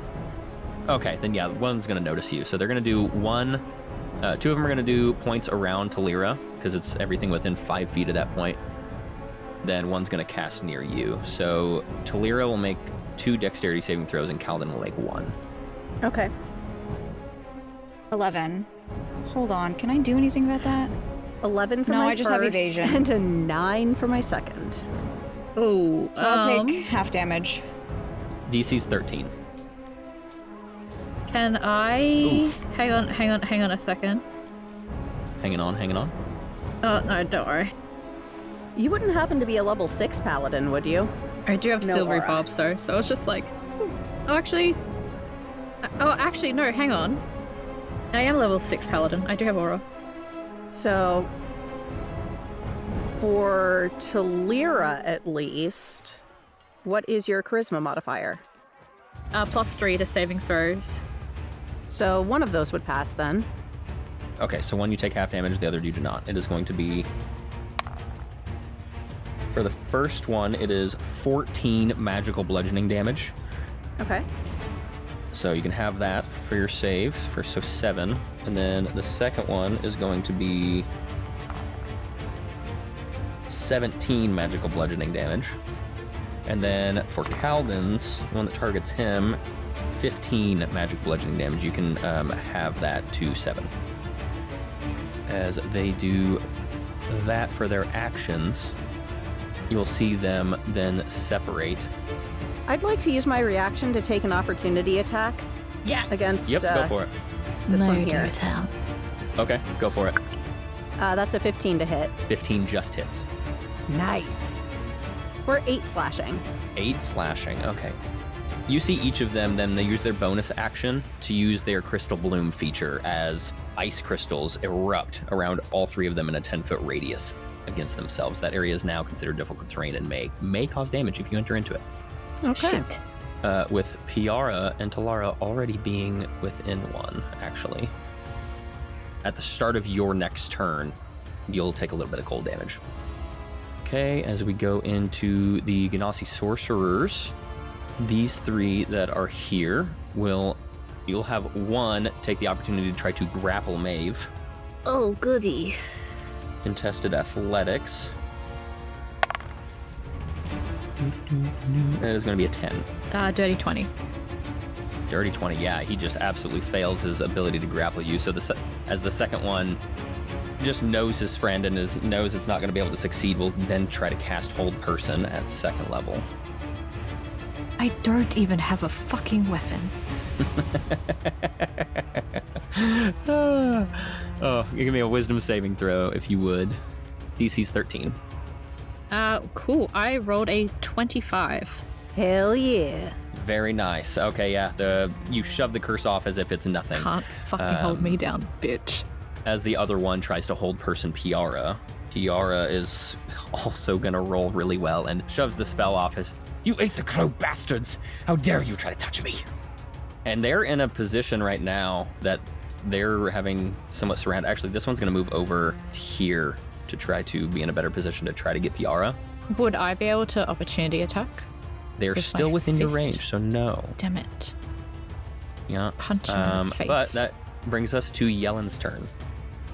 Okay, then yeah, one's going to notice you. So they're going to do 2 of them are going to do points around Thalira, because it's everything within 5 feet of that point. Then one's going to cast near you. So Thalira will make 2 dexterity saving throws, and Kaldin will make 1. Okay. 11. Hold on, can I do anything about that? 11 for No, my I just first, have evasion. and a 9 for my second. Oh, So I'll take half damage. DC's 13. Can I... Oof. Hang on a second. Hanging on. Oh, no, don't worry. You wouldn't happen to be a level 6 paladin, would you? I do have No silvery aura. barbs, though, so it's just like... Oh, actually, no, hang on. I am level 6 paladin. I do have aura. So, for Thalira at least, what is your charisma modifier? +3 to saving throws. So one of those would pass then. Okay, so one you take half damage, the other you do not. It is going to be... For the first one, it is 14 magical bludgeoning damage. Okay. So you can have that for your save, so 7. And then the second one is going to be 17 magical bludgeoning damage. And then for Kaldin's, one that targets him, 15 magic bludgeoning damage. You can have that to 7. As they do that for their actions, you'll see them then separate. I'd like to use my reaction to take an opportunity attack Yes! against Yep, go for it. this no, one here. do tell. Okay, go for it. That's a 15 to hit. 15 just hits. Nice. We're 8 slashing. 8 slashing, okay. You see each of them, then they use their bonus action to use their Crystal Bloom feature as ice crystals erupt around all 3 of them in a 10-foot radius against themselves. That area is now considered difficult terrain and may cause damage if you enter into it. Okay. Shit. With Piara and Thalira already being within 1, actually. At the start of your next turn, you'll take a little bit of cold damage. Okay, as we go into the Genasi Sorcerers, these 3 that are here you'll have 1 take the opportunity to try to grapple Maeve. Oh, goody. Contested athletics. That is going to be a 10. Dirty 20. Dirty 20, yeah. He just absolutely fails his ability to grapple you. So as the second one just knows his friend and knows it's not going to be able to succeed, will then try to cast Hold Person at 2nd level. I don't even have a fucking weapon. Oh, give me a wisdom saving throw if you would. DC's 13. Cool. I rolled a 25. Hell yeah. Very nice. Okay, yeah. You shove the curse off as if it's nothing. Can't fucking hold me down, bitch. As the other one tries to hold person Piara. Piara is also gonna roll really well and shoves the spell off as, "You ate the crow bastards! How dare you try to touch me!" And they're in a position right now that they're having somewhat surrounded. Actually, this one's gonna move over here to try to be in a better position to try to get Piara. Would I be able to opportunity attack? They're With still my within your fist. range, so no. Damn it. Yeah. Punch him in the face. But that brings us to Yellen's turn.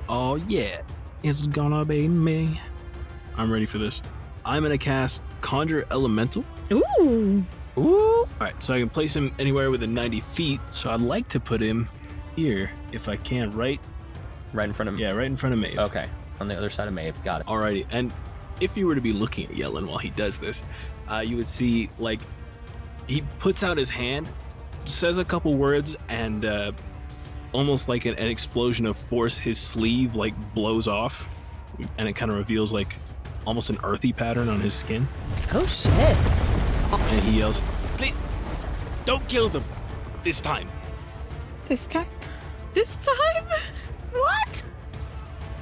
Oh yeah, it's gonna be me. I'm ready for this. I'm gonna cast Conjure Elemental. Ooh. Ooh! Alright, so I can place him anywhere within 90 feet, so I'd like to put him here, if I can, right Right in front of me. Yeah, right in front of Maeve. Okay. On the other side of Maeve. Got it. Alrighty, and if you were to be looking at Yellen while he does this, you would see, like, he puts out his hand, says a couple words, and almost like an explosion of force, his sleeve, like, blows off, and it kind of reveals, like, almost an earthy pattern on his skin. Oh, shit. And he yells, "Please, don't kill them this time." This time? This time? What?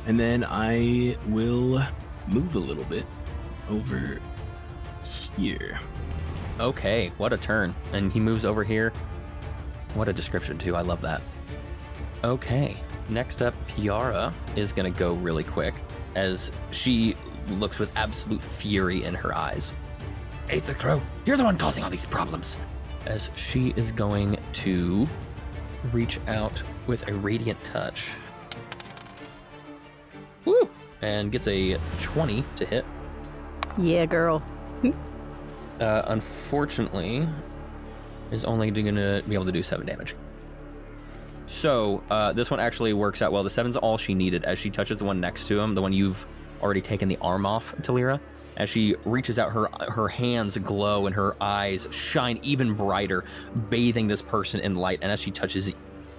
And then I will move a little bit over here. Okay, what a turn. And he moves over here. What a description, too. I love that. Okay, next up, Piara is going to go really quick as she looks with absolute fury in her eyes. Ate the crow, you're the one causing all these problems. As she is going to reach out with a Radiant Touch. Woo! And gets a 20 to hit. Yeah, girl. Unfortunately, is only going to be able to do 7 damage. So this one actually works out well. The 7's all she needed as she touches the one next to him, the one you've already taken the arm off, Thalira. As she reaches out, her hands glow and her eyes shine even brighter, bathing this person in light. And as she touches,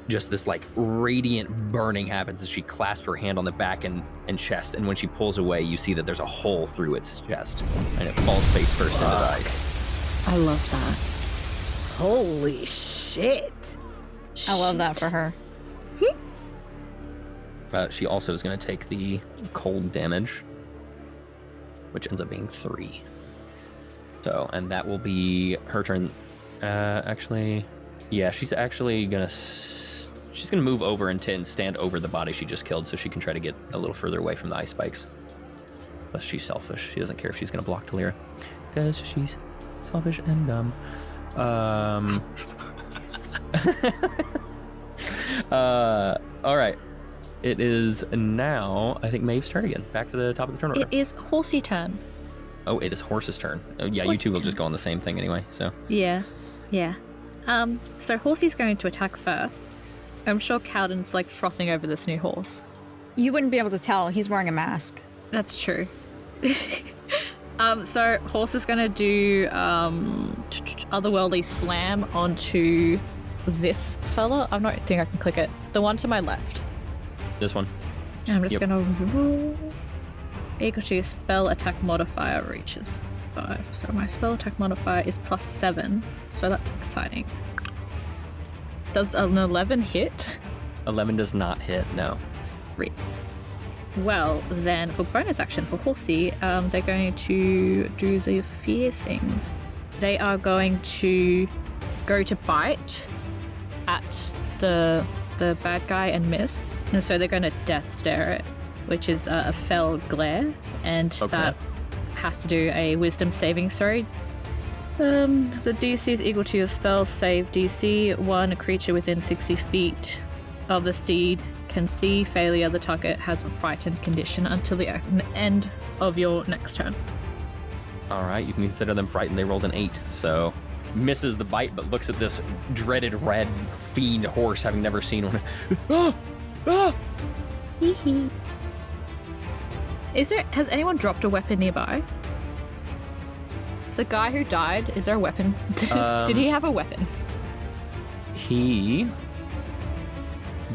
just this like radiant burning happens as she clasps her hand on the back and chest. And when she pulls away, you see that there's a hole through its chest, and it falls face first into the ice. I love that. Holy shit. I love that for her. She also is going to take the cold damage, which ends up being 3. So, and that will be her turn. Actually, yeah, she's actually going to... She's going to move over and stand over the body she just killed so she can try to get a little further away from the ice spikes. Plus, she's selfish. She doesn't care if she's going to block Thalira because she's selfish and dumb. All right. It is now, I think, Maeve's turn again. Back to the top of the turn order. It is Horsey turn. Oh, it is Horse's turn. Oh, yeah, you Horsey two will turn. just go on the same thing anyway, so. Yeah. So Horsey's going to attack first. I'm sure Kaldin's like frothing over this new horse. You wouldn't be able to tell. He's wearing a mask. That's true. So Horse is going to do Otherworldly Slam onto this fella. I don't think I can click it. The one to my left. This one. I'm just Yep. gonna roll. Equal to your spell attack modifier reaches 5. So my spell attack modifier is +7. So that's exciting. Does an 11 hit? 11 does not hit, no. Great. Well, then for bonus action for Horsey, they're going to do the fear thing. They are going to go to bite at the bad guy and miss. And so they're going to death stare it, which is a fell glare. And that has to do a wisdom saving throw. The DC is equal to your spell save DC. One creature within 60 feet of the steed can see failure. The target has a frightened condition until the end of your next turn. All right, you can consider them frightened. They rolled an 8, so misses the bite, but looks at this dreaded red fiend horse, having never seen one. Ah! Ah! Has anyone dropped a weapon nearby? The guy who died, is there a weapon? Did he have a weapon? He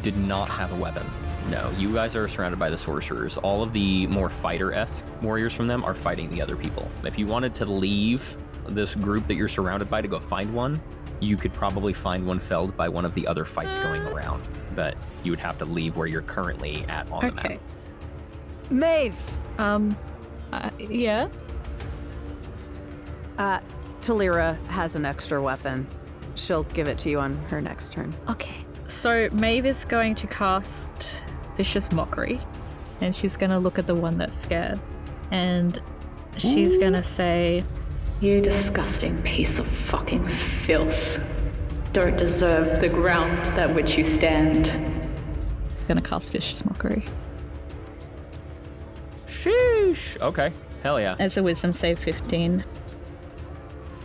did not have a weapon. No, you guys are surrounded by the sorcerers. All of the more fighter-esque warriors from them are fighting the other people. If you wanted to leave this group that you're surrounded by to go find one, you could probably find one felled by one of the other fights going around. But you would have to leave where you're currently at on the map. Maeve! Yeah? Thalira has an extra weapon. She'll give it to you on her next turn. Okay. So Maeve is going to cast Vicious Mockery, and she's going to look at the one that's scared, and she's going to say, "You disgusting piece of fucking filth. Don't deserve the ground that which you stand." Going to cast Vicious Mockery. Sheesh. Okay. Hell yeah. It's a Wisdom save 15.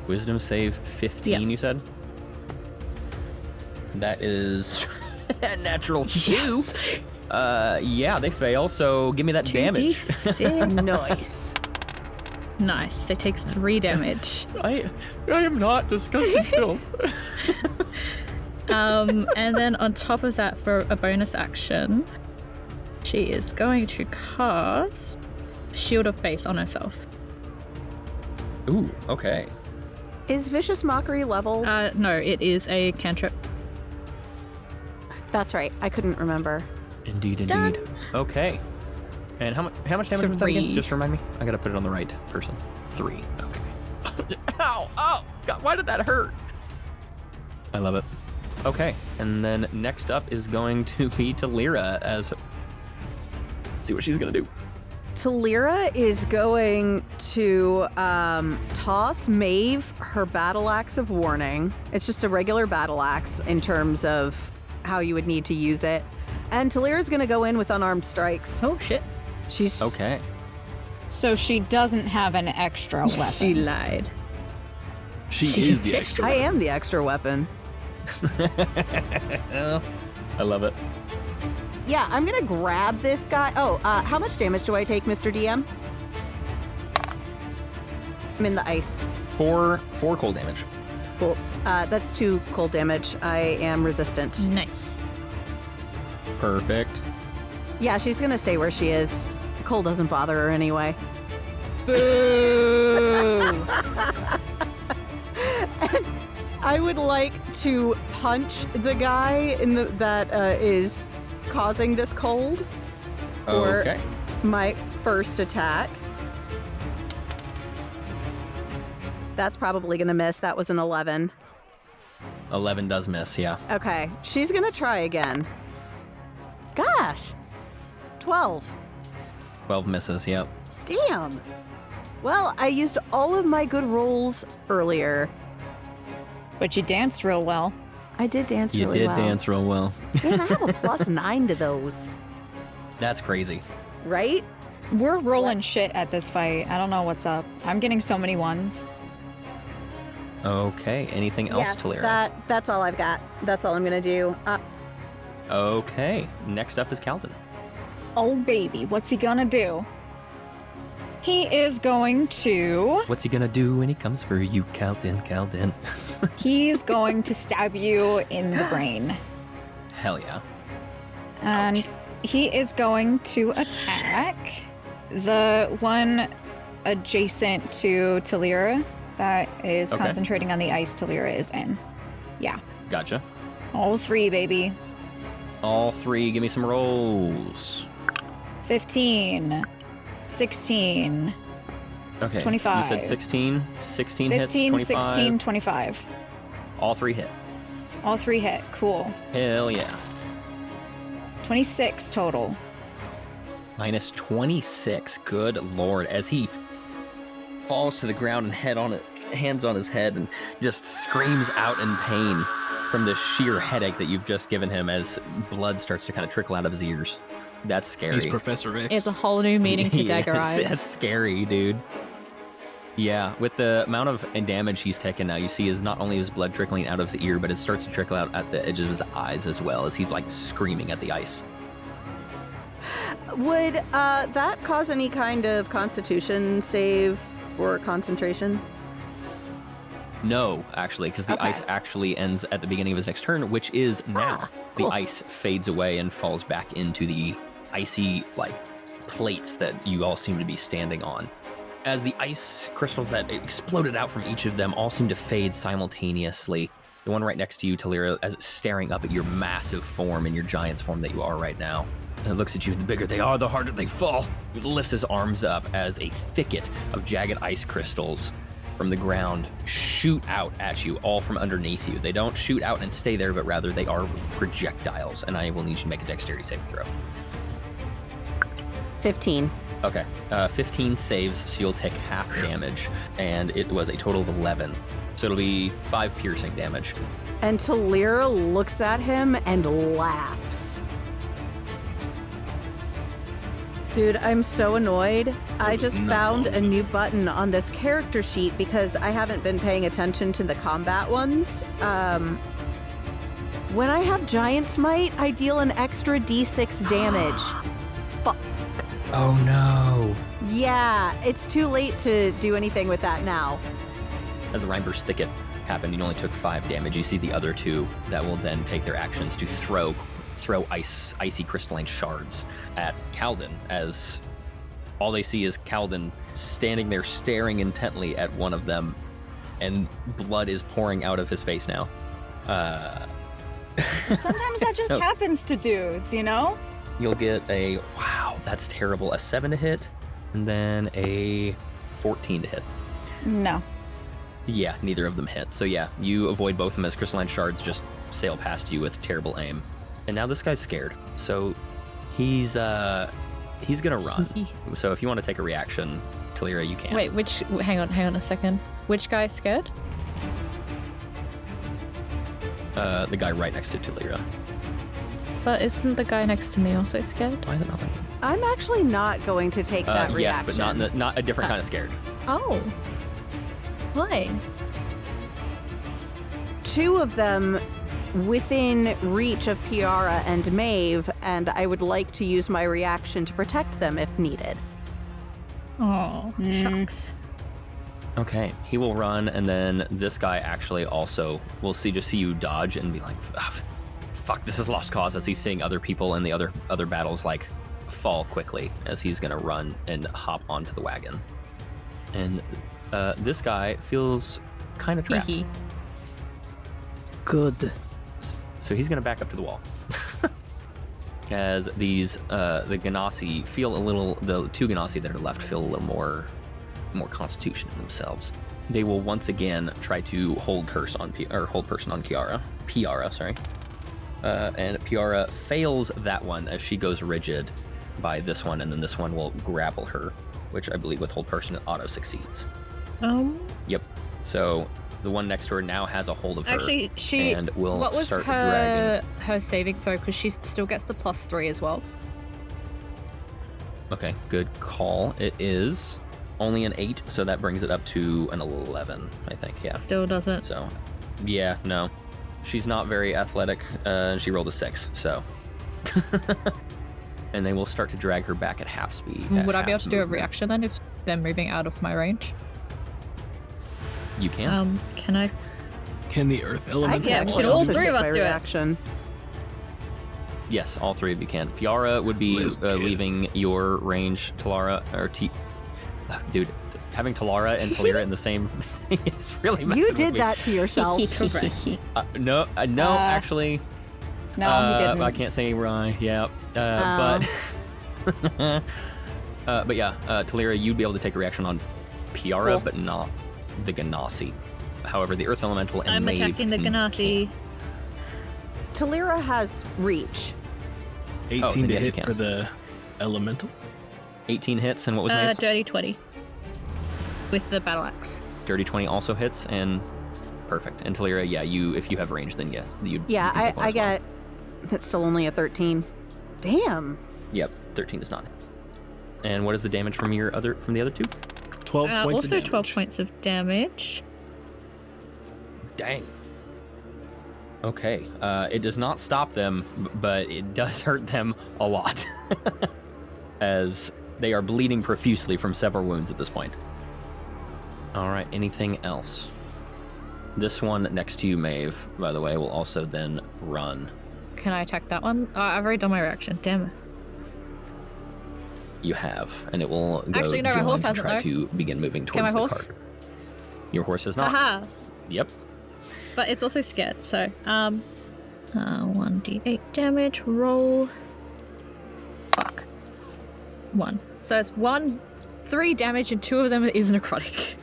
Wisdom save 15, you said? That is a natural 2. Yes. Yeah, they fail, so give me that damage. 2d6. Nice. Nice. They take 3 damage. I am not disgusting filth. And then on top of that, for a bonus action, she is going to cast Shield of Faith on herself. Ooh, okay. Is Vicious Mockery level? No, it is a cantrip. That's right. I couldn't remember. Indeed. Done. Okay. And how much damage was that 3. again? Just remind me. I gotta put it on the right person. 3. Okay. Ow! Oh! God, why did that hurt? I love it. Okay. And then next up is going to be Thalira as... Let's see what she's gonna do. Thalira is going to toss Maeve her battle axe of warning. It's just a regular battle axe in terms of how you would need to use it. And Talira's going to go in with unarmed strikes. Oh, shit. She's Okay. So she doesn't have an extra weapon. She lied. She is the extra. I am the extra weapon. I love it. Yeah, I'm going to grab this guy. Oh, how much damage do I take, Mr. DM? I'm in the ice. 4 cold damage. Cool. That's 2 cold damage. I am resistant. Nice. Perfect. Yeah, she's going to stay where she is. Cold doesn't bother her anyway. Boo! I would like to punch the guy in that is causing this cold for Okay. my first attack. That's probably going to miss. That was an 11. 11 does miss, yeah. Okay, she's going to try again. Gosh. 12. 12 misses, yep. Damn. Well, I used all of my good rolls earlier. But you danced real well. I did dance You really did well. dance real well. Man, I have a +9 to those. That's crazy. Right? We're rolling shit at this fight. I don't know what's up. I'm getting so many ones. Okay, anything else, Thalira? That's all I've got. That's all I'm going to do. Okay, next up is Kaldin. Oh, baby. What's he gonna do? He is going to... What's he gonna do when he comes for you, Kaldin? He's going to stab you in the brain. Hell yeah. And He is going to attack the one adjacent to Thalira that is Okay. concentrating on the ice Thalira is in. Yeah. Gotcha. All 3, baby. All 3, give me some rolls. 15, 16, Okay. 25. You said 16? 16 hits, 15, 25. 16, 25. All 3 hit. All 3 hit. Cool. Hell yeah. 26 total. Minus 26. Good lord. As he falls to the ground and hands on his head and just screams out in pain from the sheer headache that you've just given him as blood starts to kind of trickle out of his ears. That's scary. He's Professor X. It's a whole new meaning to Dagger Eyes. That's scary, dude. Yeah, with the amount of damage he's taken now, you see is not only his blood trickling out of his ear, but it starts to trickle out at the edges of his eyes as well as he's like screaming at the ice. Would that cause any kind of constitution save for concentration? No, actually, because the Okay. ice actually ends at the beginning of his next turn, which is now. cool. The ice fades away and falls back into the icy, like, plates that you all seem to be standing on. As the ice crystals that exploded out from each of them all seem to fade simultaneously. The one right next to you, Thalira, as it's staring up at your massive form and your giant's form that you are right now. And it looks at you, the bigger they are, the harder they fall. He lifts his arms up as a thicket of jagged ice crystals from the ground shoot out at you, all from underneath you. They don't shoot out and stay there, but rather they are projectiles, and I will need you to make a dexterity saving throw. 15. Okay, 15 saves, so you'll take half damage, and it was a total of 11. So it'll be 5 piercing damage. And Thalira looks at him and laughs. Dude, I'm so annoyed. I was just not found a annoyed. new button on this character sheet because I haven't been paying attention to the combat ones. When I have Giant Smite, I deal an extra d6 damage. Oh no! Yeah, it's too late to do anything with that now. As the Rhineburst Thicket happened, you only took 5 damage. You see the other 2 that will then take their actions to throw icy crystalline shards at Kaldin, as all they see is Kaldin standing there staring intently at one of them, and blood is pouring out of his face now. Sometimes that just So- happens to dudes, you know? You'll get a, wow, that's terrible, a 7 to hit, and then a 14 to hit. No. Yeah, neither of them hit. So yeah, you avoid both of them as crystalline shards just sail past you with terrible aim. And now this guy's scared. So he's gonna run. So if you want to take a reaction, Thalira, you can. Wait, hang on a second. Which guy's scared? The guy right next to Thalira. But isn't the guy next to me also scared? Why is it not? I'm actually not going to take that Yes, reaction. but not a different kind of scared. Oh. Why? 2 of them within reach of Piara and Maeve, and I would like to use my reaction to protect them if needed. Oh, shucks. Okay, he will run, and then this guy actually also will see you dodge and be like, "Fuck, this is lost cause." As he's seeing other people in the other battles like fall quickly, as he's gonna run and hop onto the wagon. And this guy feels kind of trapped. Hee-hee. Good. So he's gonna back up to the wall. As these the Ganassi feel a little, the 2 Ganassi that are left feel a little more constitution in themselves. They will once again try to hold person on Piara, sorry. And Piara fails that one as she goes rigid by this one, and then this one will grapple her, which I believe with hold person it auto succeeds. Yep. So the one next to her now has a hold of her. Actually, she. and will What was start dragging. her saving throw? Because she still gets the +3 as well. Okay, good call. It is only an 8, so that brings it up to an 11, I think. Yeah. Still doesn't. So, yeah, no. She's not very athletic. She rolled a 6, so. And they will start to drag her back at half speed. Would I be able to do a reaction then if they're moving out of my range? You can. Can I? Can the earth I element? Yeah, can can all also three take of us my do it? reaction. Yes, all three of you can. Piara would be leaving your range. Thalira, or dude, having Thalira and Thalira in the same thing is really messing You with did me. that to yourself. No, actually. No, he didn't. I can't say why. Yeah, but yeah, Thalira, you'd be able to take a reaction on Piara, Cool. but not the Ganassi. However, the Earth Elemental and I'm Maeve attacking the Ganassi. Thalira has reach. 18 then to yes, you hit can. for the elemental. 18 hits, and what was Maeve's? Dirty 20. With the battle axe. Dirty 20 also hits, and perfect. And Thalira, yeah, if you have range, then you'd. Yeah, you'd I get. That's still only a 13. Damn. Yep, 13 is not. And what is the damage from the other two? 12 points of Also damage. 12 points of damage. Dang. Okay, it does not stop them, but it does hurt them a lot, as they are bleeding profusely from several wounds at this point. All right, anything else? This one next to you, Maeve, by the way, will also then run. Can I attack that one? I've already done my reaction. Damn it. You have, and it will go Actually, no, my join horse to hasn't, try though. to begin moving Can towards my the horse? cart. Your horse is not. Haha. Yep. But it's also scared, so 1d8 damage, roll. Fuck. 1. So it's 3 damage, and 2 of them is necrotic.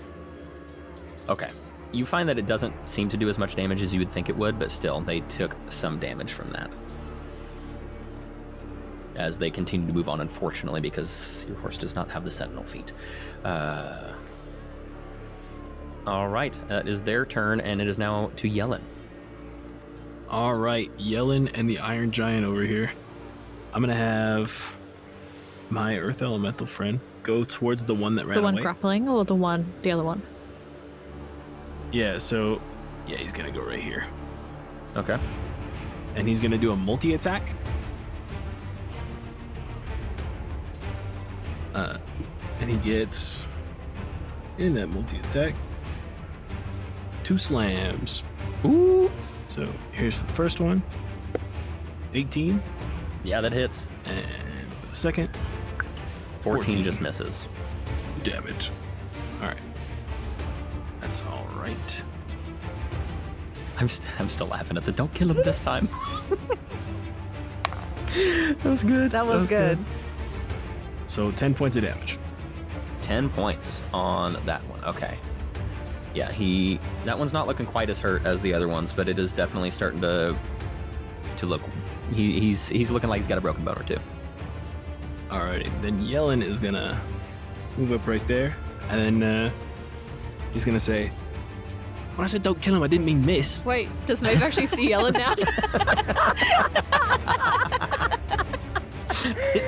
Okay. You find that it doesn't seem to do as much damage as you would think it would, but still, they took some damage from that. As they continue to move on, unfortunately, because your horse does not have the sentinel feat. All right, that is their turn, and it is now to Yellen. All right, Yellen and the Iron Giant over here. I'm going to have my Earth Elemental friend go towards the one that ran The one away. grappling or the other one? Yeah, so, yeah, he's going to go right here. Okay. And he's going to do a multi-attack. And he gets, in that multi-attack, 2 slams. Ooh. So here's the first one. 18. Yeah, that hits. And for the second, 14 just misses. damage. All right. That's all right. I'm still laughing at the don't kill him this time. That was good. That was good. So 10 points of damage. 10 points on that one. Okay. Yeah, that one's not looking quite as hurt as the other ones, but it is definitely starting to look. He's looking like he's got a broken bone or two. Alrighty, then Yellen is gonna move up right there, and then he's gonna say, "When I said don't kill him, I didn't mean miss." Wait, does Maeve actually see Yellen now?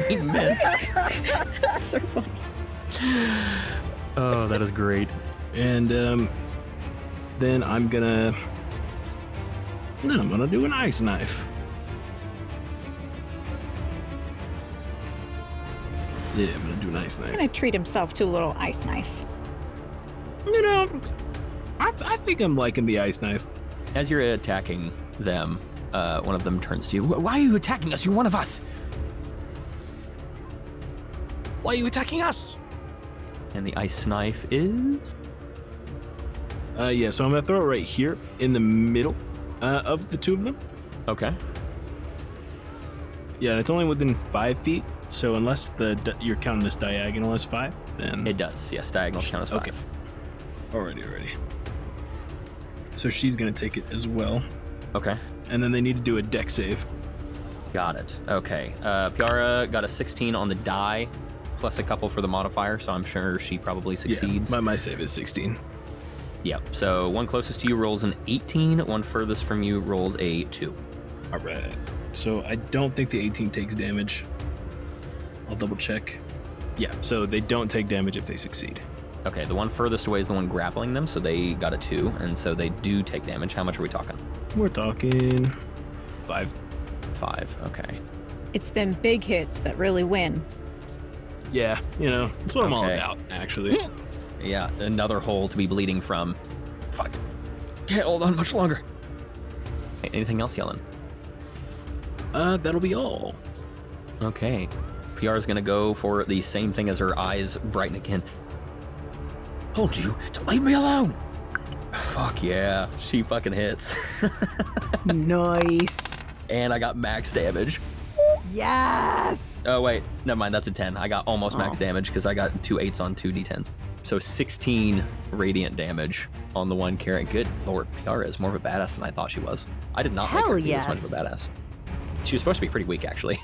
He missed. So funny. Oh, that is great. And then I'm gonna do an ice knife. Yeah, I'm gonna do an ice He's knife. gonna treat himself to a little ice knife. You know, I think I'm liking the ice knife. As you're attacking them, one of them turns to you. Why are you attacking us? You're one of us. Why are you attacking us? And the ice knife is. Yeah, so I'm gonna throw it right here in the middle of the two of them. Okay. Yeah, and it's only within 5 feet. So unless you're counting this diagonal as 5, then It does. Yes, diagonals count as 5. Okay. Alrighty. So she's gonna take it as well, Okay. and then they need to do a deck save. Got it. Okay. Piara got a 16 on the die, plus a couple for the modifier, so I'm sure she probably succeeds. Yeah, my save is 16. Yep. So one closest to you rolls an 18, one furthest from you rolls a 2. All right. So I don't think the 18 takes damage. I'll double check. Yeah, so they don't take damage if they succeed. Okay, the one furthest away is the one grappling them, so they got a 2, and so they do take damage. How much are we talking? We're talking 5. 5. Okay. It's them big hits that really win. Yeah, that's what I'm all Okay. about, actually. Yeah, another hole to be bleeding from. Fuck. Can't hold on much longer. Anything else, Yellen? That'll be all. Okay. PR is going to go for the same thing as her eyes brighten again. Told you to leave me alone. Fuck yeah. She fucking hits. Nice. And I got max damage. Yes. Oh, wait. Never mind. That's a 10. I got almost max damage because I got 2 8s on 2 d10s. So 16 radiant damage on the one carrot. Good lord. PR is more of a badass than I thought she was. I did not make her be this much of a badass. She was supposed to be pretty weak, actually.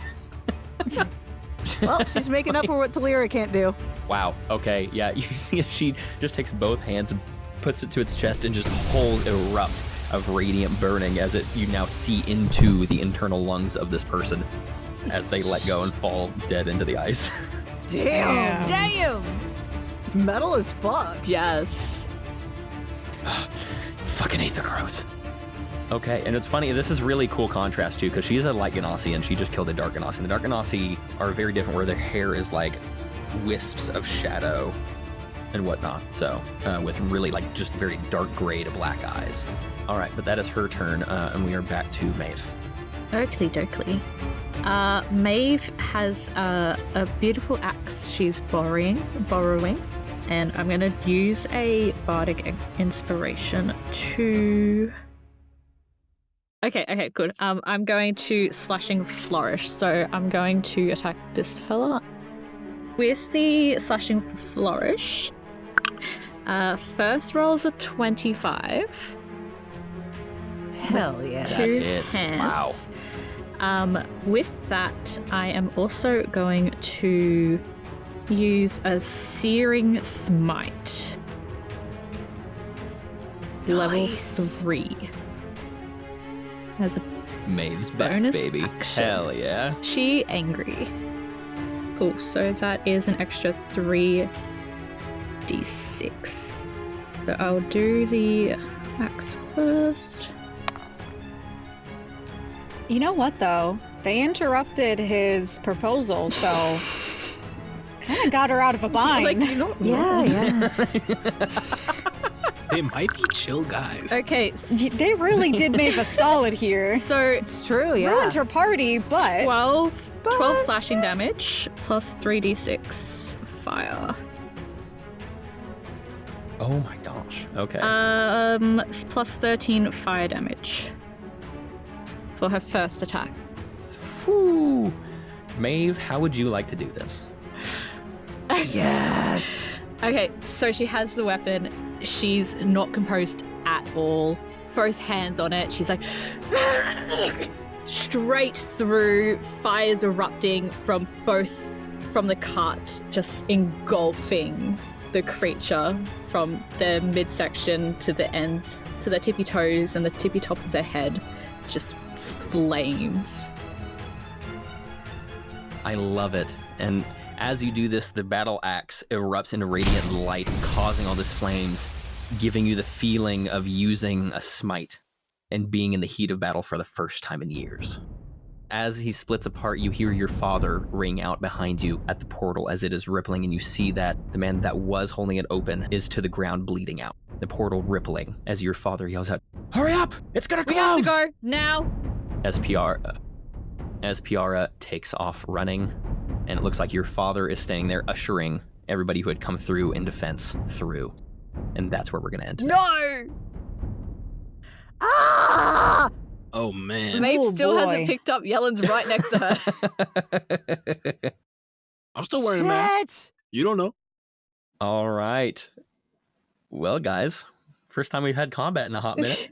Well, she's making up for what Thalira can't do. Wow. Okay. Yeah. You see, she just takes both hands and puts it to its chest and just whole erupt of radiant burning as you now see into the internal lungs of this person as they let go and fall dead into the ice. Damn. Damn! Metal as fuck. Yes. Fucking hate the crows. Okay, and it's funny, this is really cool contrast too, because she's a light Ganassi and she just killed a dark Ganassi. And the dark Ganassi are very different, where their hair is like wisps of shadow and whatnot. So, with really like just very dark gray to black eyes. All right, but that is her turn, and we are back to Maeve. Oakley dokley. Maeve has a beautiful axe she's borrowing, and I'm going to use a bardic inspiration to... Okay, good. I'm going to slashing flourish, so I'm going to attack this fella. With the slashing flourish, first roll's a 25. Hell yeah. That 2 hits. hands. Wow. With that, I am also going to use a searing smite. Level 3. As a Maeve's back, bonus baby. action. Hell yeah. She angry. Cool, so that is an extra 3d6. So I'll do the axe first. You know what, though? They interrupted his proposal, so kind of got her out of a bind. Like, you're not wrong. Yeah. They might be chill guys. Okay, They really did Maeve a solid here. so It's true, yeah. Ruined her party, but 12 But- slashing damage plus 3d6 fire. Oh my gosh. Okay. Plus 13 fire damage for her first attack. Whew. Maeve, how would you like to do this? Yes. Okay, so she has the weapon. She's not composed at all. Both hands on it. She's like straight through, fires erupting from the cart, just engulfing the creature from the midsection to the ends, to the tippy toes and the tippy top of their head. Just flames. I love it. And as you do this, the battle axe erupts into radiant light, causing all this flames, giving you the feeling of using a smite and being in the heat of battle for the first time in years. As he splits apart, you hear your father ring out behind you at the portal as it is rippling, and you see that the man that was holding it open is to the ground bleeding out. The portal rippling as your father yells out, "Hurry up! It's gonna We close!" have to go now. As Sapheara takes off running, and it looks like your father is standing there ushering everybody who had come through in defense through. And that's where we're going to end today. No! Ah! Oh man. Maeve Oh, still boy. hasn't picked up Yellen's right next to her. I'm still wearing a mask. Shit. You don't know. All right. Well, guys, first time we've had combat in a hot minute.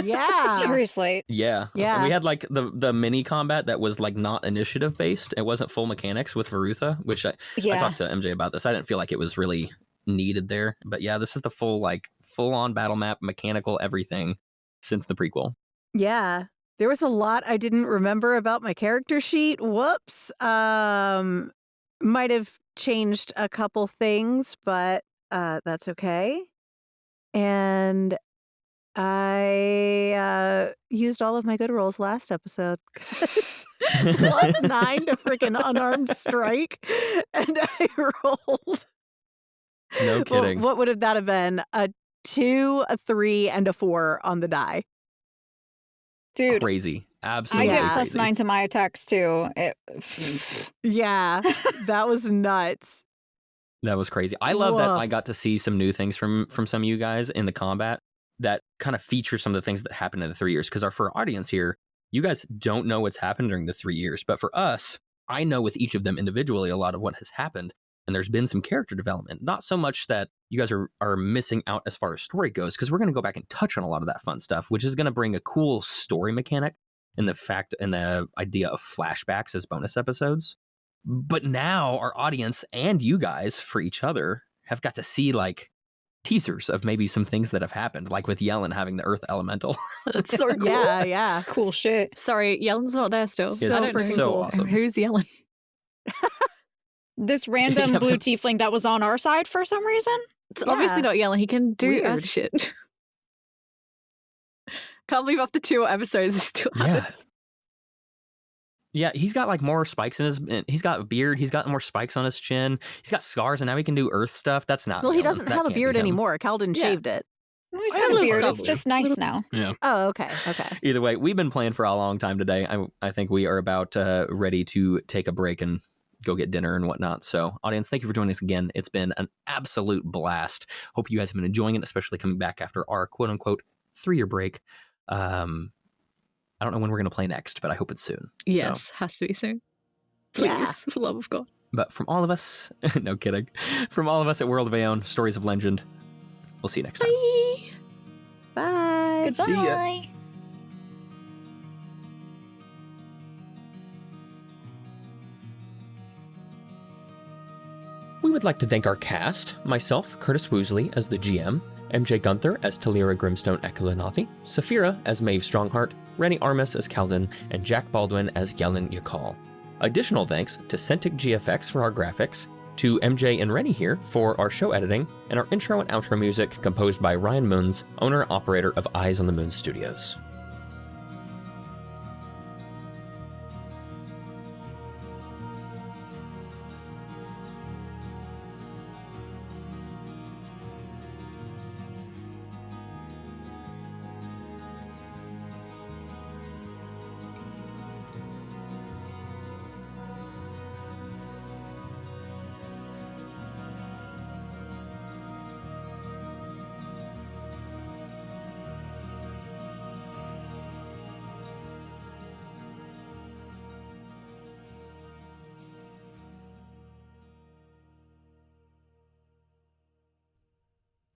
Yeah. seriously. Yeah. Yeah. We had like the mini combat that was like not initiative based. It wasn't full mechanics with Varutha, which I Yeah. talked to MJ about this. I didn't feel like it was really needed there. But yeah, this is the full on battle map, mechanical everything since the prequel. Yeah. There was a lot I didn't remember about my character sheet. Whoops. Might have changed a couple things, but that's okay. And I used all of my good rolls last episode. +9 to freaking unarmed strike. And I rolled. No Well, kidding. what would that have been? A 2, a 3, and a 4 on the die. Dude, Crazy. I Absolutely get crazy. +9 to my attacks too. Yeah, that was nuts. That was crazy. I love that Woof. I got to see some new things from some of you guys in the combat that kind of feature some of the things that happened in the 3 years. Because for our audience here, you guys don't know what's happened during the 3 years. But for us, I know with each of them individually a lot of what has happened. And there's been some character development. Not so much that you guys are missing out as far as story goes, because we're going to go back and touch on a lot of that fun stuff, which is going to bring a cool story mechanic and the idea of flashbacks as bonus episodes. But now our audience and you guys for each other have got to see like teasers of maybe some things that have happened, like with Yellen having the Earth Elemental. That's so cool. Yeah. Cool shit. Sorry, Yellen's not there still. It's I don't freaking know. so cool. awesome. Who's Yellen? This random Yeah, blue but- tiefling that was on our side for some reason. It's obviously not Yellen. He can do Weird. Earth shit. Can't believe after 2 episodes he's still at Yeah. it. Yeah, he's got like more spikes in his. He's got a beard. He's got more spikes on his chin. He's got scars, and now he can do Earth stuff. That's not. Well, he Yellen. doesn't That have a can't be beard him. anymore. Kaldin Yeah. shaved it. Well, he's I got a love beard. stuff. It's just nice now. Yeah. Oh, okay. Okay. Either way, we've been playing for a long time today. I think we are about ready to take a break and go get dinner and whatnot. So, audience, thank you for joining us again. It's been an absolute blast. Hope you guys have been enjoying it, especially coming back after our quote unquote 3-year break. I don't know when we're going to play next, but I hope it's soon. Yes, So, has to be soon. Please, Yeah. for the love of God. but from all of us, no kidding, from all of us at World of Ae'oene, Stories of Legend, we'll see you next time. Bye. Bye. See ya. Goodbye. We would like to thank our cast, myself, Curtis Woosley, as the GM, MJ Guenther as Thalira Grimstone Eku'Lanathi, Sapheara as Maeve Strongheart, Rennie Armas as Kaldin, and Jack Baldwin as Jellen Ykalle. Additional thanks to Sentic GFX for our graphics, to MJ and Rennie here for our show editing, and our intro and outro music composed by Ryan Moons, owner-operator of Eyes on the Moon Studios.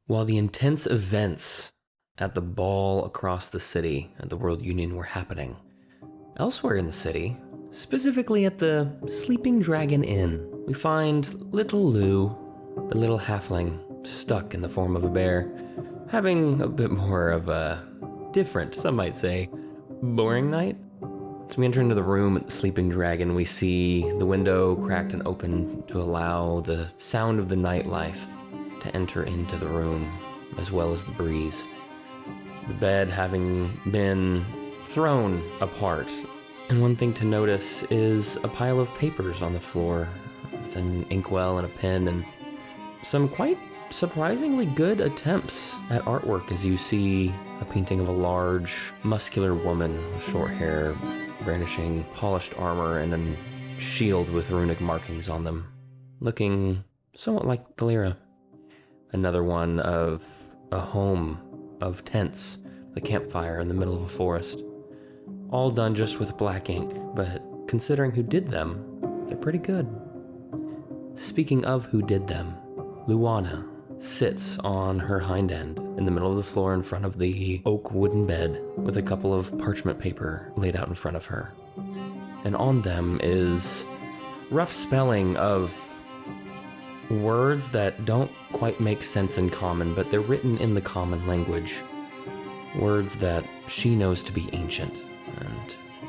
While the intense events at the ball across the city at the World Union were happening, elsewhere in the city, specifically at the Sleeping Dragon Inn, we find little Lou, the little halfling, stuck in the form of a bear, having a bit more of a different, some might say, boring night. As we enter into the room at the Sleeping Dragon, we see the window cracked and open to allow the sound of the nightlife to enter into the room, as well as the breeze. The bed having been thrown apart. And one thing to notice is a pile of papers on the floor with an inkwell and a pen and some quite surprisingly good attempts at artwork as you see a painting of a large, muscular woman with short hair, brandishing polished armor and a shield with runic markings on them, looking somewhat like Thalira. Another one of a home of tents, a campfire in the middle of a forest. All done just with black ink, but considering who did them, they're pretty good. Speaking of who did them, Luana sits on her hind end in the middle of the floor in front of the oak wooden bed with a couple of parchment paper laid out in front of her. And on them is rough spelling of words that don't quite make sense in common, but they're written in the common language. Words that she knows to be ancient.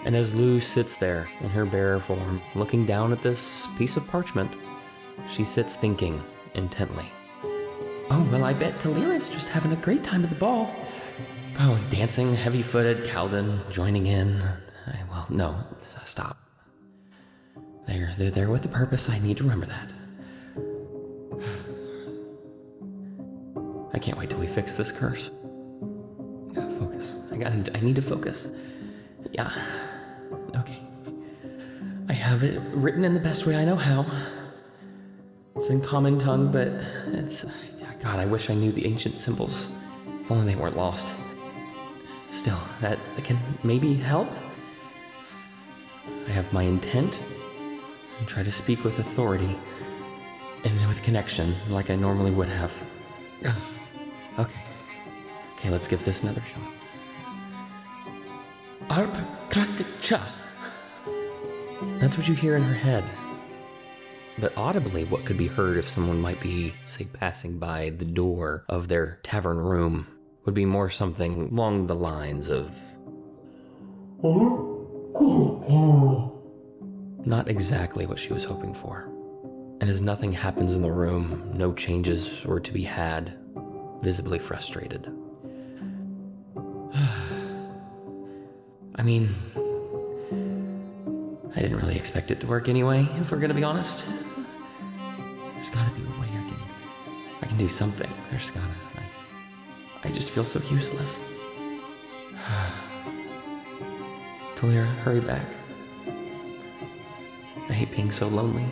And as Lou sits there in her bearer form, looking down at this piece of parchment, she sits thinking intently. Oh, well, I bet Thalira's just having a great time at the ball. Probably dancing, heavy-footed, Kaldin joining in. Well, no, stop. They're there with a purpose. I need to remember that. I can't wait till we fix this curse. I gotta focus. I need to focus. Yeah. Okay. I have it written in the best way I know how. It's in common tongue, but it's... God, I wish I knew the ancient symbols. If only they weren't lost. Still, that can maybe help? I have my intent, and try to speak with authority, and with connection, like I normally would have. Okay. Okay, let's give this another shot. Arp Krakacha. That's what you hear in her head. But audibly, what could be heard if someone might be, say, passing by the door of their tavern room would be more something along the lines of... Not exactly what she was hoping for. And as nothing happens in the room, no changes were to be had, visibly frustrated. I mean, I didn't really expect it to work anyway, if we're gonna be honest. There's gotta be a way I can do something. There's gotta... I just feel so useless. Thalira, hurry back. I hate being so lonely.